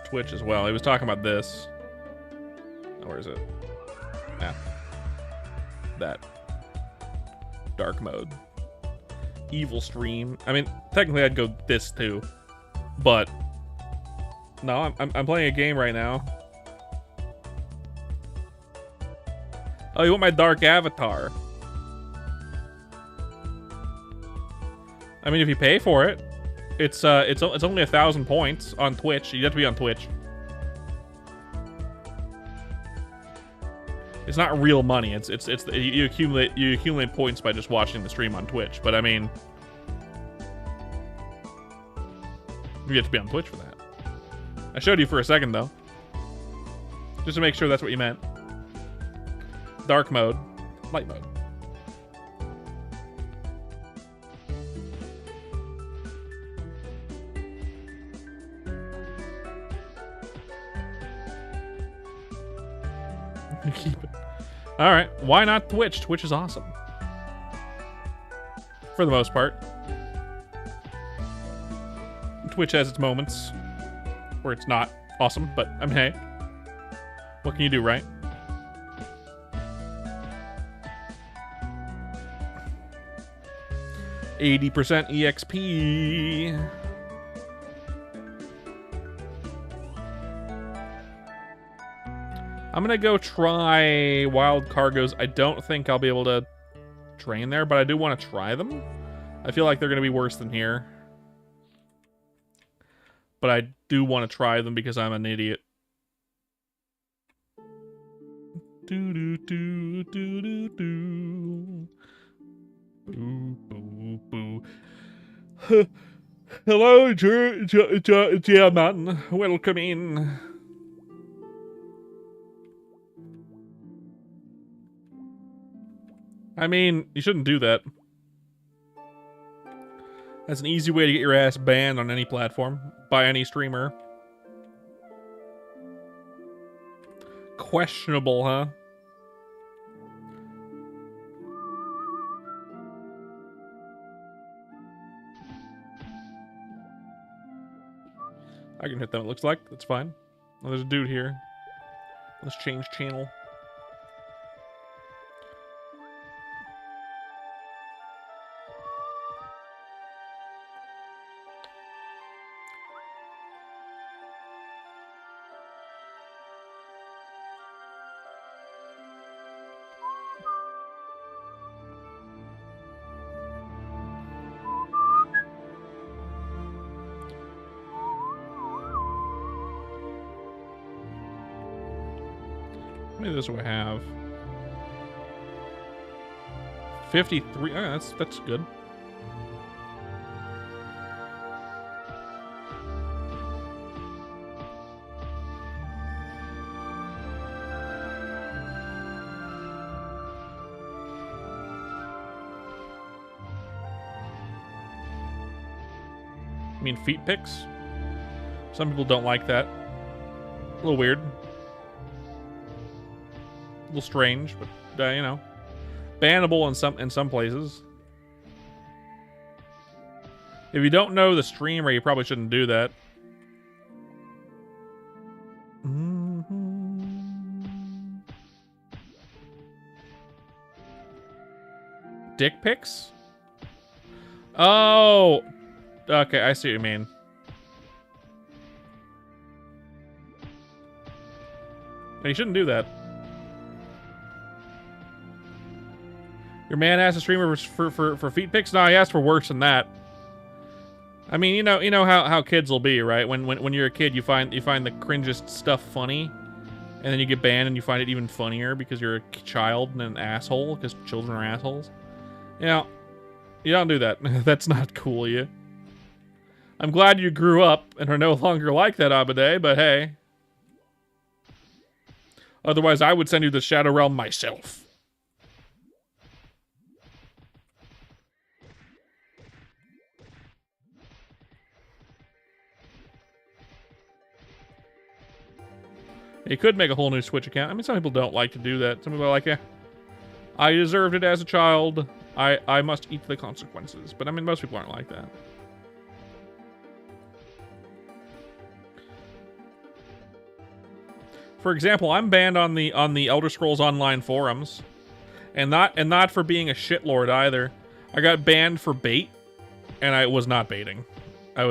Twitch as well. He was talking about this. Oh, where is it? Yeah. That. Dark mode. Evil stream. I mean, technically I'd go this too. But no, I'm playing a game right now. Oh, you want my dark avatar? I mean, if you pay for it, it's only 1,000 points on Twitch. You have to be on Twitch. It's not real money. You accumulate points by just watching the stream on Twitch. But I mean, you have to be on Twitch for that. I showed you for a second though, just to make sure that's what you meant. Dark mode, light mode. Keep it. All right, why not Twitch? Twitch is awesome. For the most part. Twitch has its moments where it's not awesome, but I mean, hey, what can you do, right? %, EXP. I'm gonna go try wild cargoes. I don't think I'll be able to train there, but I do want to try them. I feel like they're gonna be worse than here. But I do want to try them because I'm an idiot. Do do do do do do. Boo boo boo. Hello, German. Welcome in. I mean, you shouldn't do that. That's an easy way to get your ass banned on any platform by any streamer. Questionable, huh? I can hit them, it looks like. That's fine. Oh, there's a dude here. Let's change channel. How many of those do I have? 53. Oh, that's good. I mean, feet pics? Some people don't like that. A little weird. A little strange, but you know, bannable in some places. If you don't know the streamer, you probably shouldn't do that. Dick pics? Oh, okay, I see what you mean. You shouldn't do that. Your man asked a streamer for feet pics? No, he asked for worse than that. I mean, you know how kids will be, right? When you're a kid, you find the cringest stuff funny, and then you get banned and you find it even funnier because you're a child and an asshole, because children are assholes. You know, you don't do that. That's not cool, you. I'm glad you grew up and are no longer like that, Abade, but hey. Otherwise, I would send you to the Shadow Realm myself. You could make a whole new Switch account. I mean, some people don't like to do that. Some people are like, yeah, I deserved it as a child. I must eat the consequences. But I mean, most people aren't like that. For example, I'm banned on the Elder Scrolls Online forums, and not for being a shitlord either. I got banned for bait, and I was not baiting. I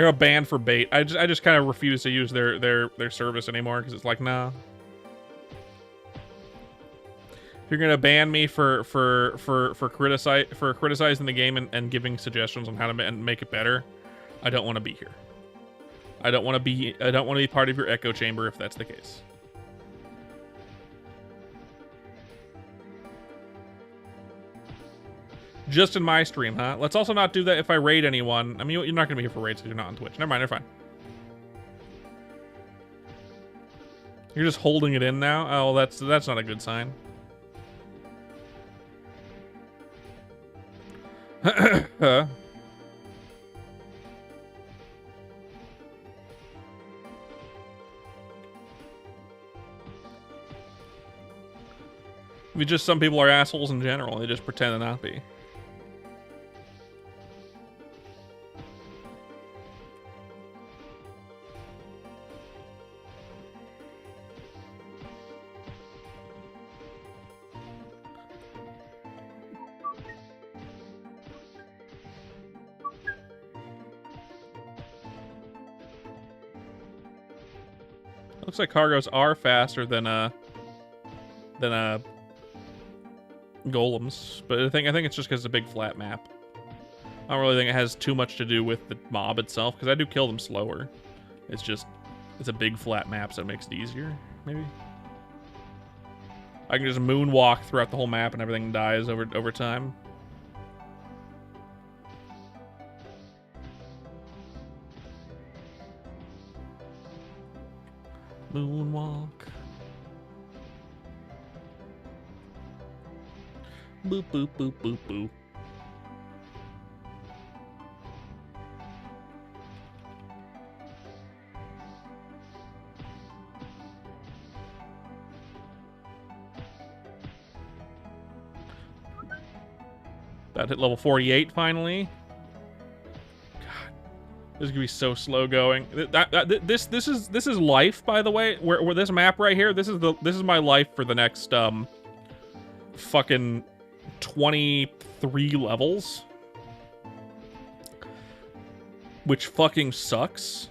got banned for bait. I just kind of refuse to use their service anymore because it's like, nah. If you're gonna ban me for criticizing the game and giving suggestions on how to make it better, I don't want to be here. I don't want to be part of your echo chamber if that's the case. Just in my stream, huh? Let's also not do that if I raid anyone. I mean, you're not going to be here for raids because you're not on Twitch. Never mind, they're fine. You're just holding it in now? Oh, that's not a good sign. Huh? I mean, just some people are assholes in general. They just pretend to not be. Looks like cargos are faster than golems, but I think it's just because it's a big flat map. I don't really think it has too much to do with the mob itself, because I do kill them slower. It's a big flat map, so it makes it easier, maybe. I can just moonwalk throughout the whole map and everything dies over time. Moonwalk. Boop, boop, boop, boop, boop. About to hit level 48 finally. God. This is gonna be so slow going. This is life, by the way. Where this map right here, this is my life for the next fucking 23 levels, which fucking sucks.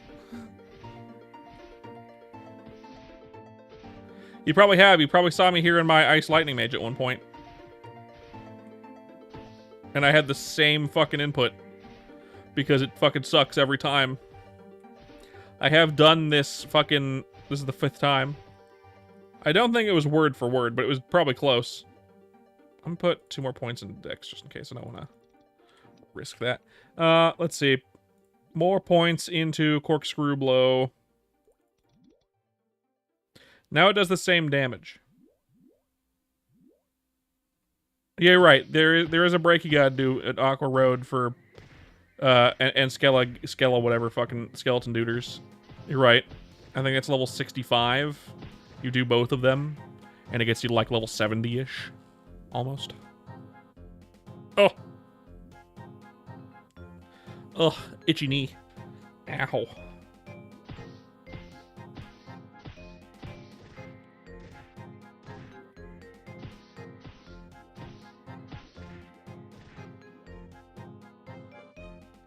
You probably have. You probably saw me here in my Ice Lightning Mage at one point, and I had the same fucking input. Because it fucking sucks every time. I have done this fucking... This is the 5th time. I don't think it was word for word, but it was probably close. I'm gonna put 2 more points in Dex just in case I don't want to risk that. Let's see. More points into Corkscrew Blow. Now it does the same damage. Yeah, you're right. There is a break you gotta do at Aqua Road for... and Skella whatever fucking skeleton duders. You're right. I think it's level 65. You do both of them, and it gets you to like level 70-ish. Almost. Oh. Ugh, itchy knee. Ow.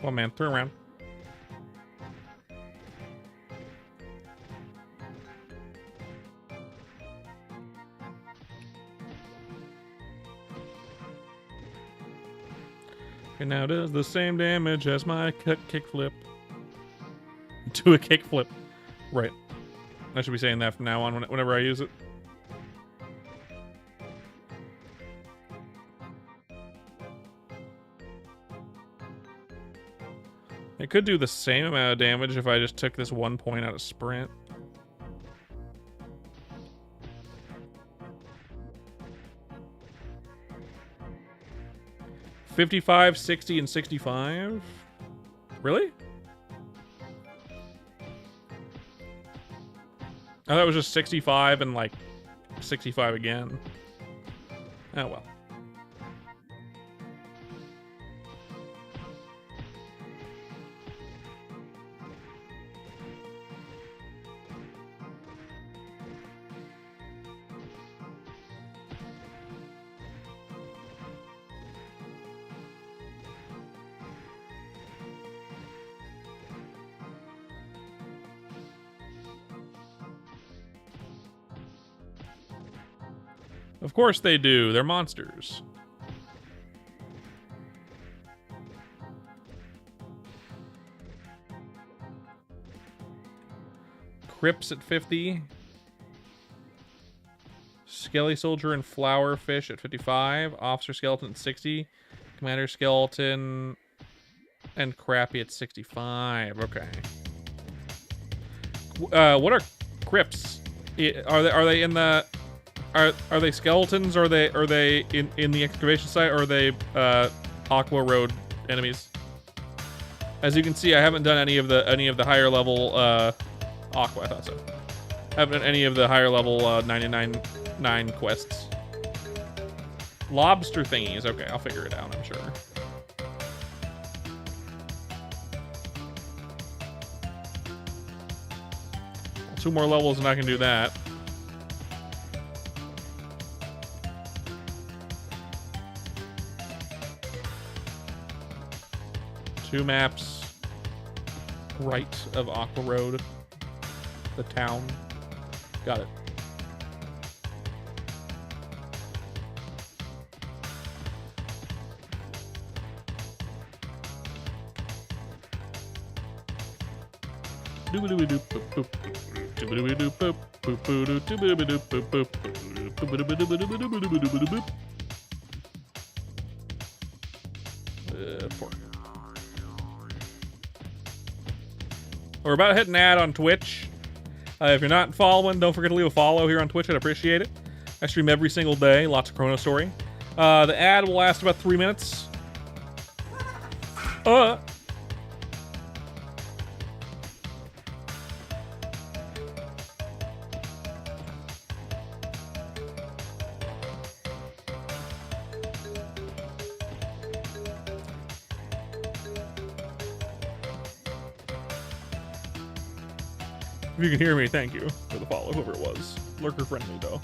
Come on, man. Turn around. Okay, now does the same damage as my kickflip. Do a kickflip. Right. I should be saying that from now on whenever I use it. It could do the same amount of damage if I just took this 1 point out of sprint. $55, 60, and 65? Really? I thought it was just 65 and like 65 again. Oh well. Of course they do. They're monsters. Crypts at 50. Skelly Soldier and Flower Fish at 55. Officer Skeleton at 60. Commander Skeleton and Crappy at 65. Okay. What are crypts? Are they in the... Are they skeletons? Or are they in the excavation site? Or are they Aqua Road enemies? As you can see, I haven't done any of the higher level Aqua. I thought so. Haven't done any of the higher level 99 quests. Lobster thingies. Okay, I'll figure it out. I'm sure. Two more levels and I can do that. Two maps right of Aqua Road, the town. Got it. Four. We're about to hit an ad on Twitch. If you're not following, don't forget to leave a follow here on Twitch. I'd appreciate it. I stream every single day. Lots of ChronoStory. The ad will last about 3 minutes. If you can hear me, thank you for the follow, whoever it was. Lurker friendly, though.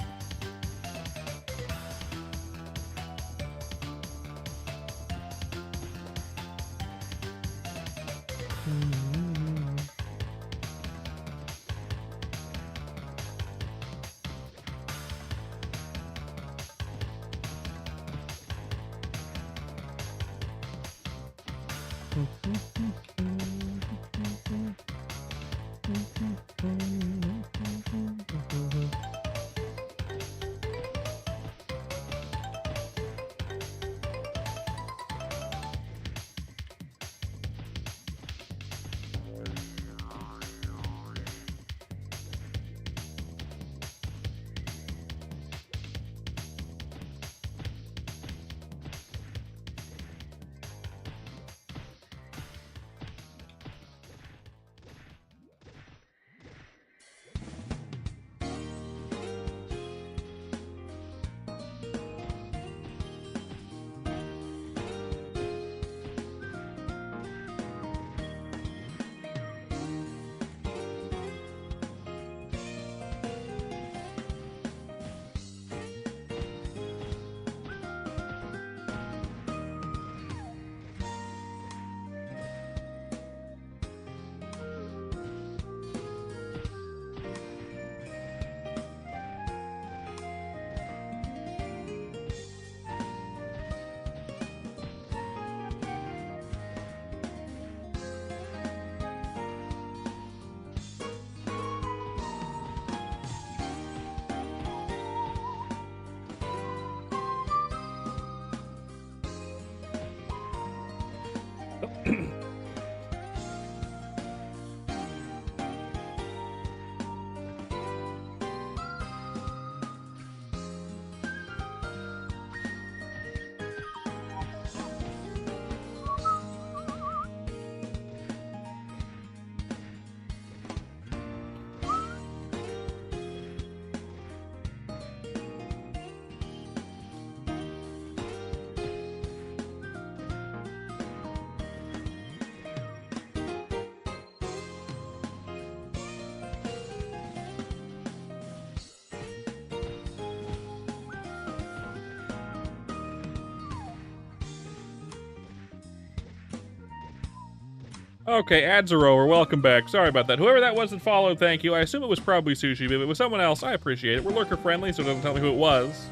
Okay, Adzerower, welcome back. Sorry about that. Whoever that was that followed, thank you. I assume it was probably Sushi, but if it was someone else, I appreciate it. We're lurker friendly, so it doesn't tell me who it was.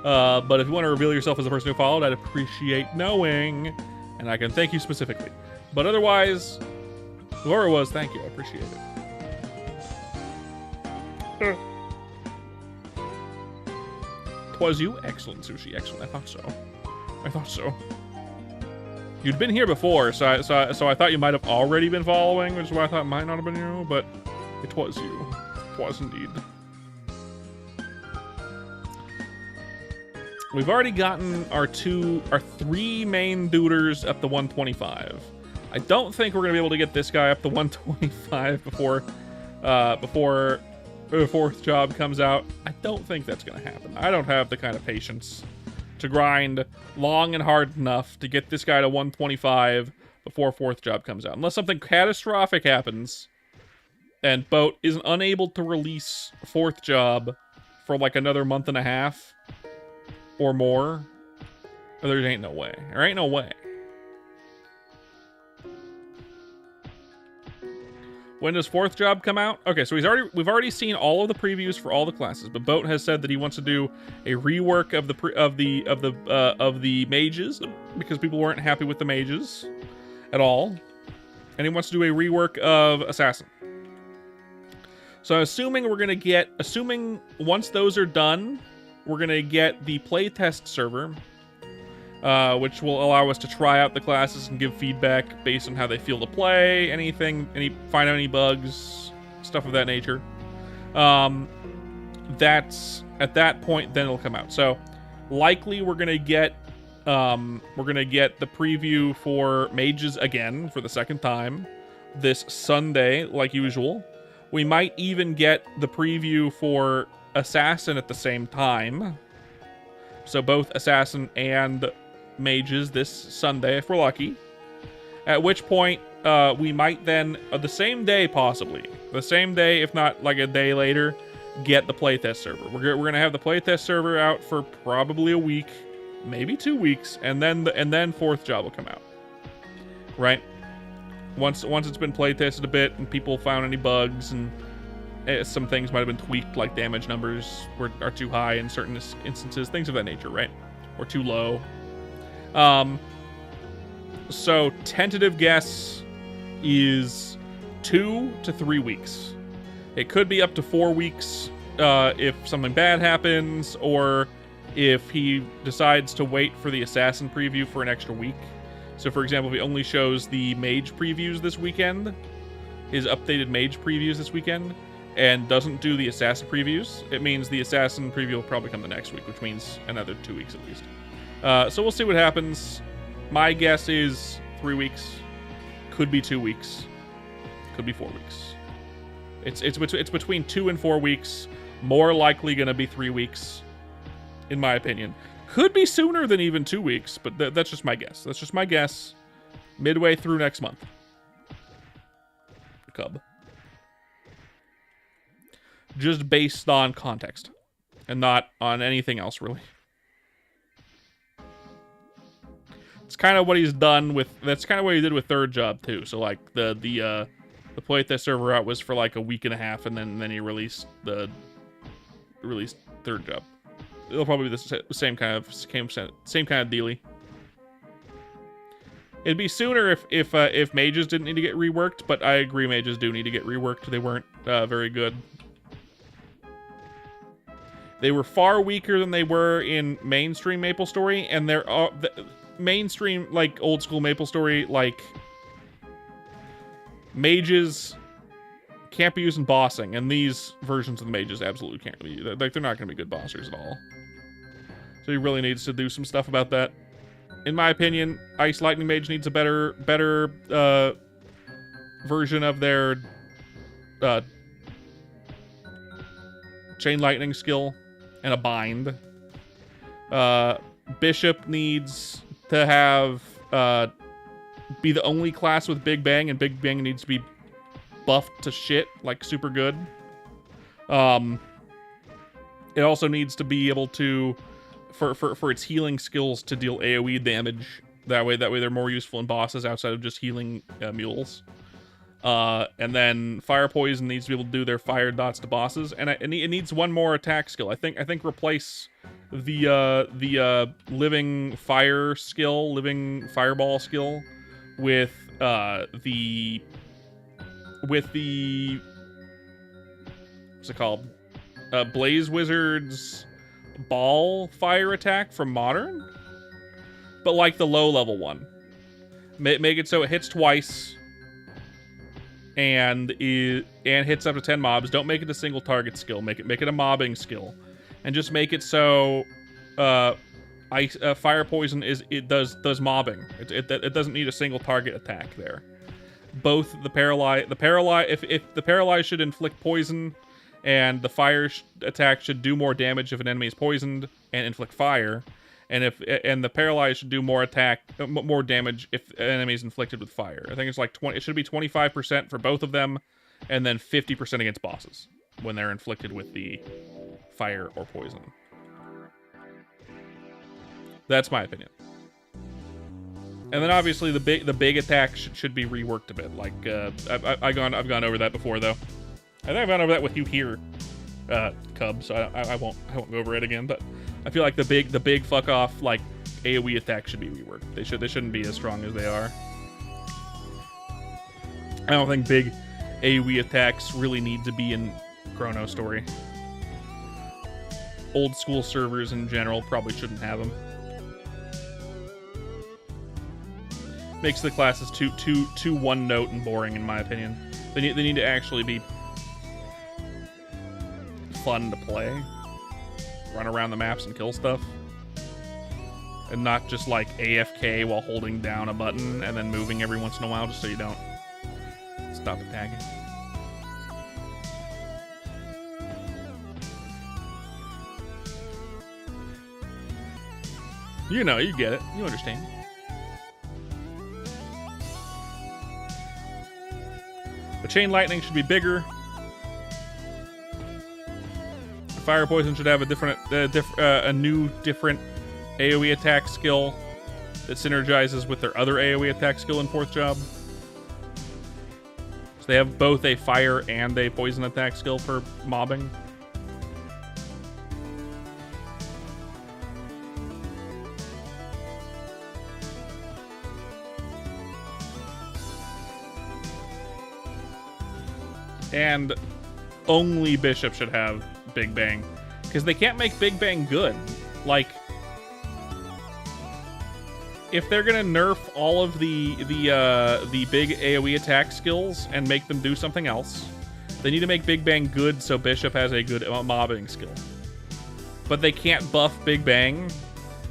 But if you want to reveal yourself as the person who followed, I'd appreciate knowing, and I can thank you specifically. But otherwise, whoever it was, thank you. I appreciate it. Twas you? Excellent, Sushi. Excellent. I thought so. I thought so. You'd been here before, so I thought you might have already been following, which is why I thought it might not have been you, but it was you. It was indeed. We've already gotten our 3 main duders up to 125. I don't think we're gonna be able to get this guy up to 125 before the 4th job comes out. I don't think that's gonna happen. I don't have the kind of patience to grind long and hard enough to get this guy to 125 before 4th job comes out. Unless something catastrophic happens and Boat is unable to release 4th job for like another month and a half or more, there ain't no way. There ain't no way. When does 4th job come out? Okay, so we've already seen all of the previews for all the classes, but Boat has said that he wants to do a rework of the mages because people weren't happy with the mages at all, and he wants to do a rework of assassin. So assuming once those are done, we're gonna get the playtest server, which will allow us to try out the classes and give feedback based on how they feel to play, find out any bugs, stuff of that nature. That's at that point, then it'll come out. So likely we're gonna get the preview for mages again for the 2nd time this Sunday, like usual. We might even get the preview for assassin at the same time. So both assassin and mages this Sunday if we're lucky. At which point, we might then, the same day possibly, the same day, if not like a day later, get the playtest server. We're gonna have the playtest server out for probably a week, maybe 2 weeks, and then fourth job will come out. Right? Once it's been playtested a bit and people found any bugs and some things might have been tweaked, like damage numbers are too high in certain instances, things of that nature, right? Or too low. So tentative guess is 2 to 3 weeks. It could be up to 4 weeks if something bad happens, or if he decides to wait for the assassin preview for an extra week. So for example, if he only shows the mage previews this weekend, his updated mage previews this weekend, and doesn't do the assassin previews, it means the assassin preview will probably come the next week, which means another 2 weeks at least. So we'll see what happens. My guess is 3 weeks. Could be 2 weeks. Could be 4 weeks. It's between 2 and 4 weeks. More likely going to be 3 weeks, in my opinion. Could be sooner than even 2 weeks, but that's just my guess. That's just my guess. Midway through next month. Cub. Just based on context, and not on anything else, really. It's kind of what he's done with. That's kind of what he did with third job too. So like the playtest server out was for like a week and a half, and then he released third job. It'll probably be the same kind of dealy. It'd be sooner if mages didn't need to get reworked, but I agree mages do need to get reworked. They weren't very good. They were far weaker than they were in mainstream MapleStory, and they're mainstream, like old school MapleStory, like mages can't be used in bossing, and these versions of the mages absolutely can't be. Like, they're not going to be good bossers at all. So he really needs to do some stuff about that. In my opinion, Ice Lightning Mage needs a better version of their Chain Lightning skill and a bind. Bishop needs to have be the only class with Big Bang, and Big Bang needs to be buffed to shit, like super good. It also needs to be able to, for its healing skills, to deal AoE damage. That way they're more useful in bosses outside of just healing mules. And then Fire Poison needs to be able to do their fire dots to bosses, and it needs one more attack skill. I think replace the living fire skill, living fireball skill, with the what's it called? Blaze Wizard's ball fire attack from Modern, but like the low level one. Make it so it hits twice. And hits up to 10 mobs. Don't make it a single target skill. Make it a mobbing skill, and just make it so Fire Poison does mobbing. It doesn't need a single target attack there. Both the paralyze if the paralyze should inflict poison, and the fire attack should do more damage if an enemy is poisoned and inflict fire. And the paralyze should do more damage if an enemy is inflicted with fire. I think it's like it should be 25% for both of them, and then 50% against bosses when they're inflicted with the fire or poison. That's my opinion. And then obviously the big attack should be reworked a bit. Like I've gone over that before though. I think I've gone over that with you here, Cub. So I won't go over it again, but. I feel like the big fuck off like AoE attack should be reworked. They shouldn't be as strong as they are. I don't think big AoE attacks really need to be in ChronoStory. Old school servers in general probably shouldn't have them. Makes the classes too one note and boring in my opinion. They need to actually be fun to play. Run around the maps and kill stuff, and not just like AFK while holding down a button and then moving every once in a while just so you don't stop attacking. You know, you get it, you understand. The chain lightning should be bigger. The fire poison should have a different, a new different AoE attack skill that synergizes with their other AoE attack skill in 4th job. So they have both a fire and a poison attack skill for mobbing. And only Bishop should have Big Bang, because they can't make Big Bang good. Like, if they're gonna nerf all of the big AoE attack skills and make them do something else, they need to make Big Bang good so Bishop has a good mobbing skill. But they can't buff Big Bang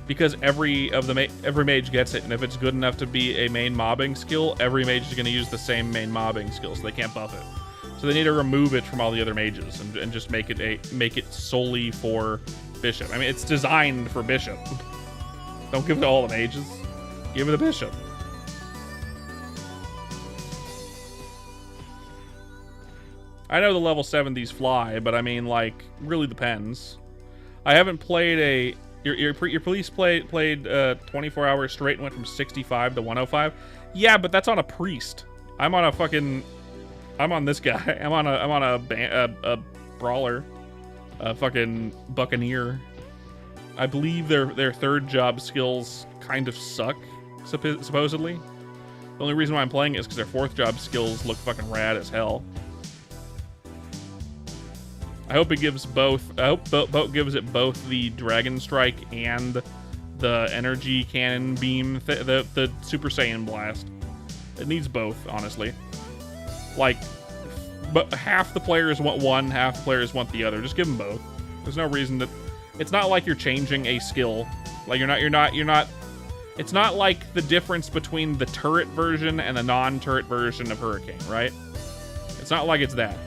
because every mage gets it, and if it's good enough to be a main mobbing skill, every mage is gonna use the same main mobbing skill, so they can't buff it. So they need to remove it from all the other mages and just make it solely for Bishop. I mean, it's designed for Bishop. Don't give it to all the mages. Give it to Bishop. I know the level 70s fly, but I mean, like, really depends. I haven't played a... Your police played 24 hours straight and went from 65 to 105. Yeah, but that's on a priest. I'm on a fucking... I'm on this guy. I'm on a brawler, a fucking buccaneer. I believe their 3rd job skills kind of suck, supposedly. The only reason why I'm playing it is because their 4th job skills look fucking rad as hell. I hope it gives both. I hope boat gives it both the Dragon Strike and the Energy Cannon Beam, the Super Saiyan Blast. It needs both, honestly. Like, but half the players want one, half the players want the other. Just give them both. There's no reason that... It's not like you're changing a skill. Like, you're not... It's not like the difference between the turret version and the non-turret version of Hurricane, right? It's not like it's that.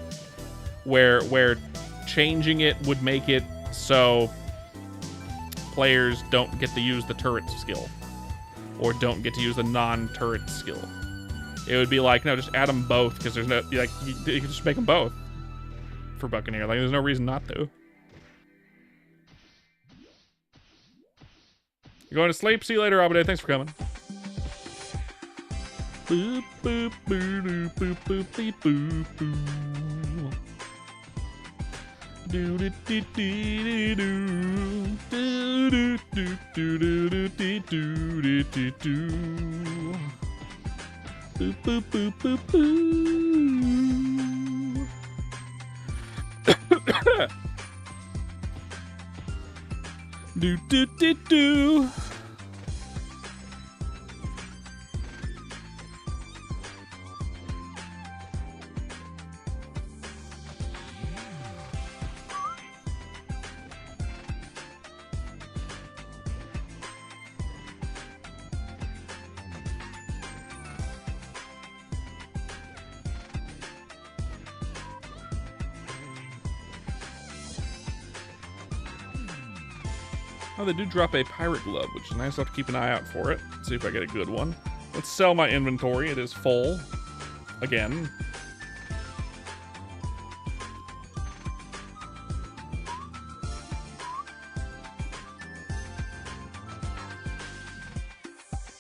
Where changing it would make it so players don't get to use the turret skill. Or don't get to use the non-turret skill. It would be like, no, just add them both, because there's no, like, you can just make them both for Buccaneer. Like, there's no reason not to. You're going to sleep? See you later, Abade. Thanks for coming. Boop, boop, boop, boop, boop, boop, boop, boop. Do do do do do do do do do do do do do. Boop, boop, boop, boop, boop. Do, do, do, do. Oh, they do drop a pirate glove, which is nice. I'll have to keep an eye out for it. See if I get a good one. Let's sell my inventory. It is full. Again.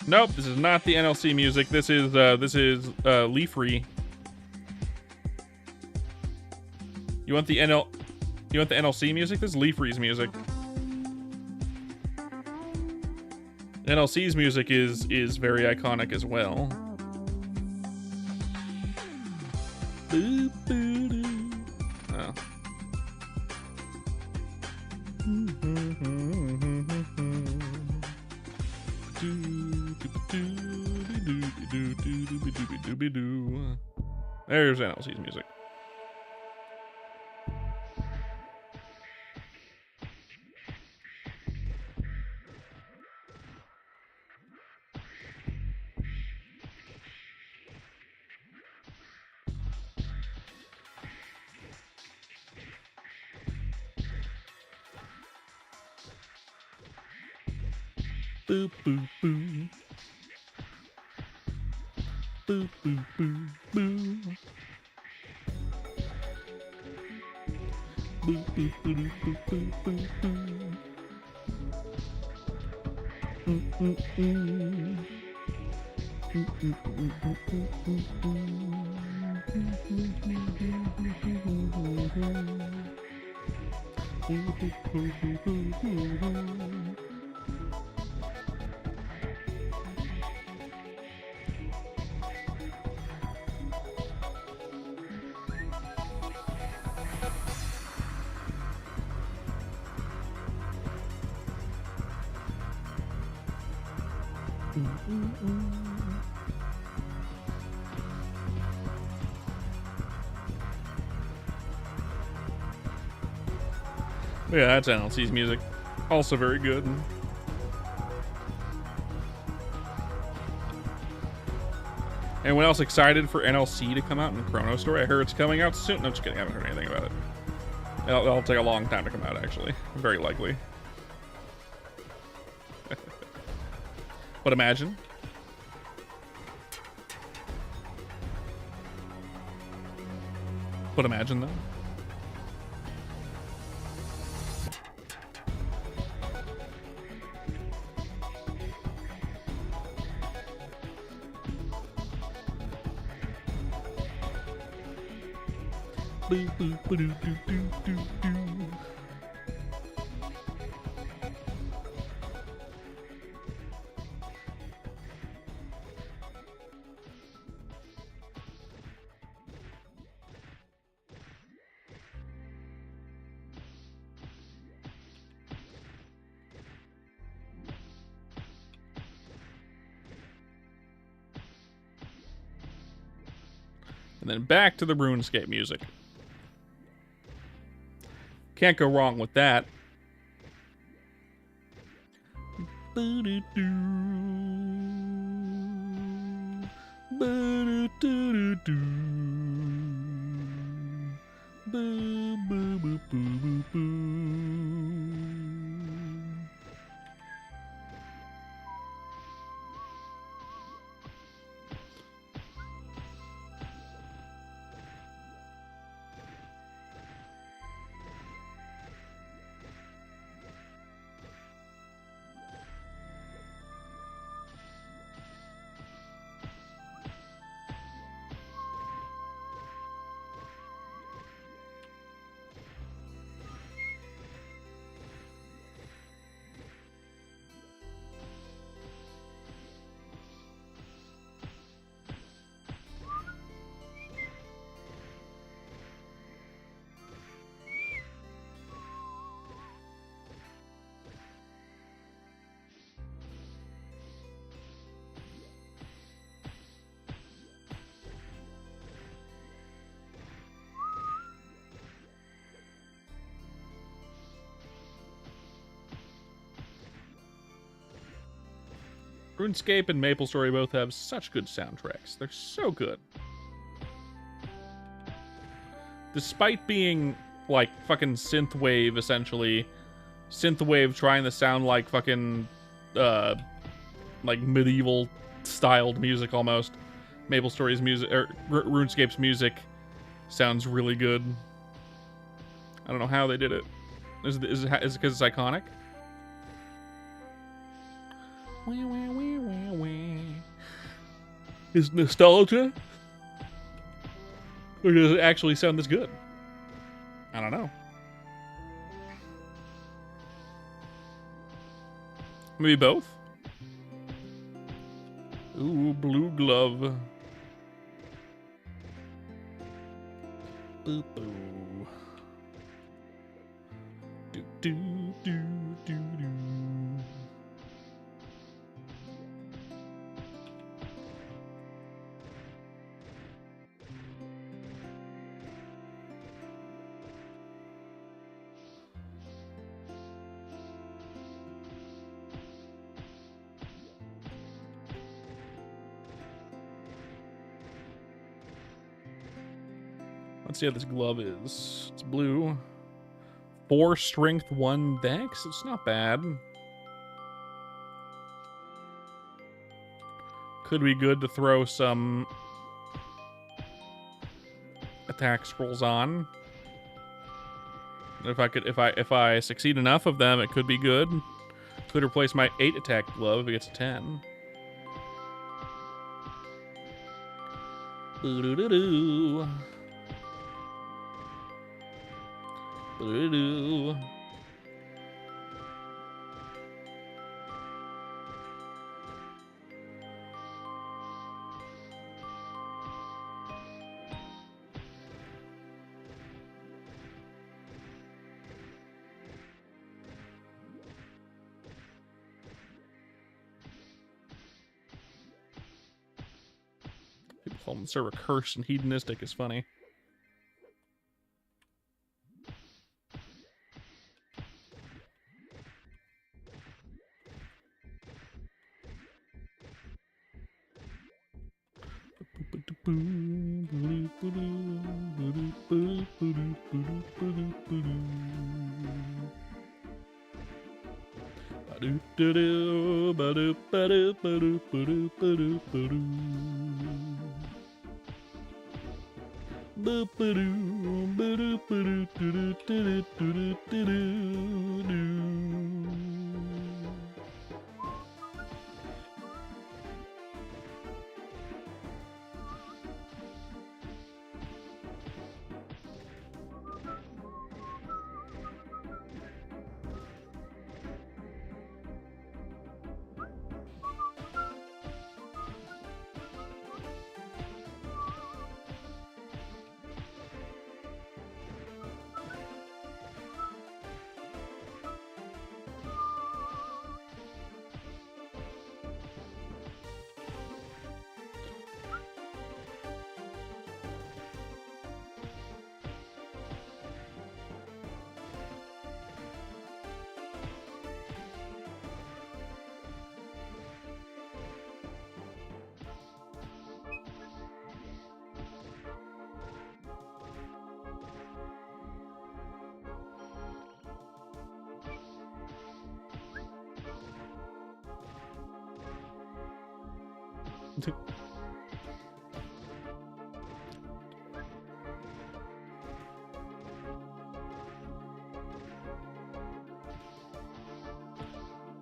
Nope, this is not the NLC music. This is Leafree. You want the NLC music? This is Leafree's music. NLC's music is very iconic as well. Boop, boop, doo. Oh. There's NLC's music. Boop, boop, boop. Boop, boop, boop, boop. Yeah, that's NLC's music. Also very good. Anyone else excited for NLC to come out in ChronoStory? I heard it's coming out soon. No, just kidding. I haven't heard anything about it. It'll take a long time to come out, actually. Very likely. But imagine. But imagine, though. And then back to the RuneScape music. Can't go wrong with that. RuneScape and MapleStory both have such good soundtracks. They're so good. Despite being, like, fucking synthwave, essentially. Synthwave trying to sound like fucking, like, medieval-styled music, almost. MapleStory's music, or RuneScape's music sounds really good. I don't know how they did it. Is it because it's iconic? Is nostalgia? Or does it actually sound this good? I don't know. Maybe both? Ooh, blue glove. Boo boo. Do do do do do. Let's see how this glove is. It's blue. 4 strength, 1 dex. It's not bad. Could be good to throw some attack scrolls on. If I succeed enough of them, it could be good. Could replace my 8 attack glove if it gets a 10. Boo-doo-doo-doo. Boo-doo-doo. People call them server cursed and hedonistic is funny.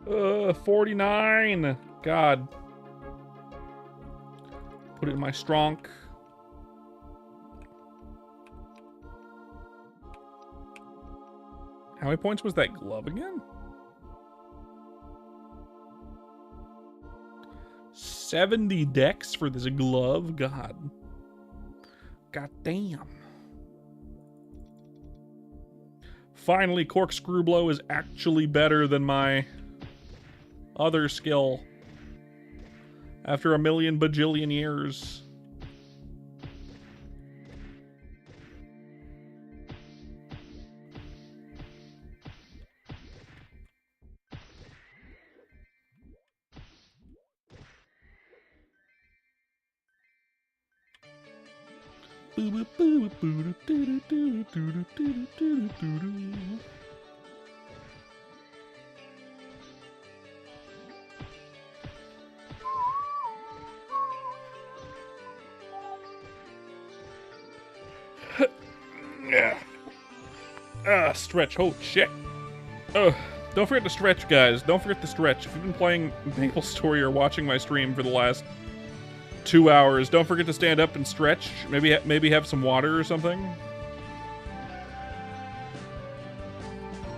Ugh, 49. God. Put it in my strong. How many points was that glove again? 70 dex for this glove? God. God damn. Finally, corkscrew blow is actually better than my other skill. After a million bajillion years. Yeah. Stretch. Oh, shit. Ugh. Don't forget to stretch, guys. Don't forget to stretch. If you've been playing MapleStory or watching my stream for the last 2 hours, don't forget to stand up and stretch. Maybe have some water or something.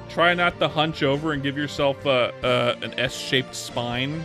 Try not to hunch over and give yourself an S-shaped spine.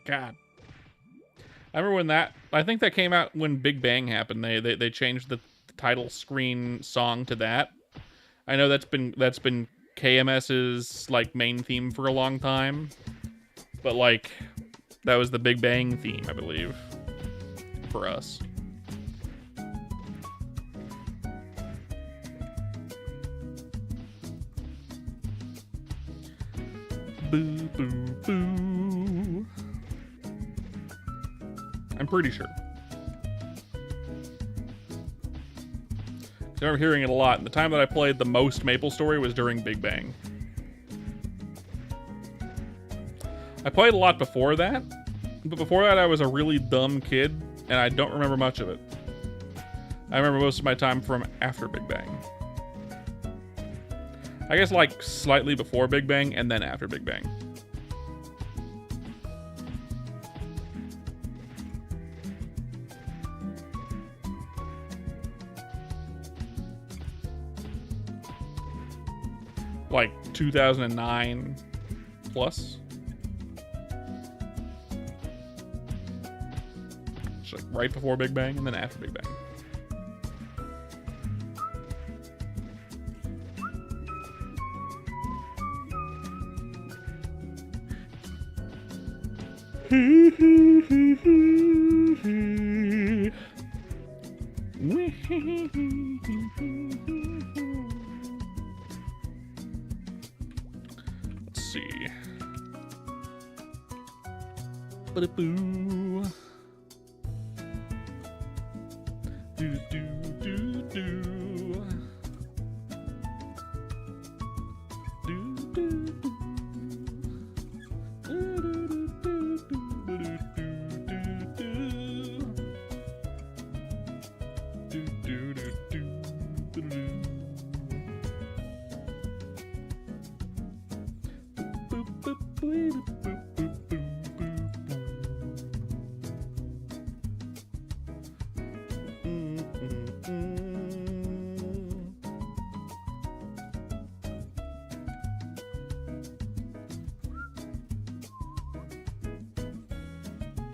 God. I remember when I think that came out when Big Bang happened. They changed the title screen song to that. I know that's been KMS's like main theme for a long time. But like that was the Big Bang theme, I believe, for us. Boo, boo, boo. I'm pretty sure. I remember hearing it a lot. And the time that I played the most MapleStory was during Big Bang. I played a lot before that, but before that I was a really dumb kid, and I don't remember much of it. I remember most of my time from after Big Bang. I guess like slightly before Big Bang and then after Big Bang. Like 2009 plus. Just like right before Big Bang and then after Big Bang. Let's see. Ba-da-boo. Do-do-do-do.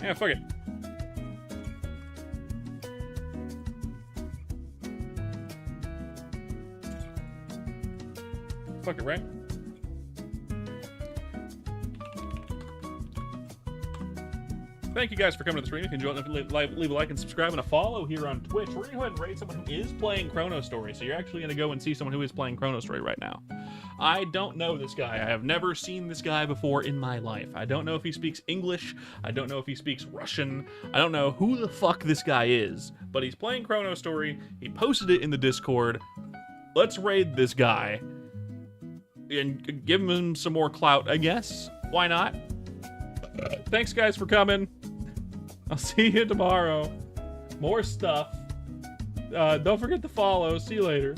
Yeah, fuck it. Fuck it, right? Thank you guys for coming to the stream. If you enjoyed it, leave a like and subscribe and a follow here on Twitch. We're going to go ahead and rate someone who is playing ChronoStory. So you're actually going to go and see someone who is playing ChronoStory right now. I don't know this guy. I have never seen this guy before in my life. I don't know if he speaks English. I don't know if he speaks Russian. I don't know who the fuck this guy is. But he's playing ChronoStory. He posted it in the Discord. Let's raid this guy. And give him some more clout, I guess. Why not? Thanks, guys, for coming. I'll see you tomorrow. More stuff. Don't forget to follow. See you later.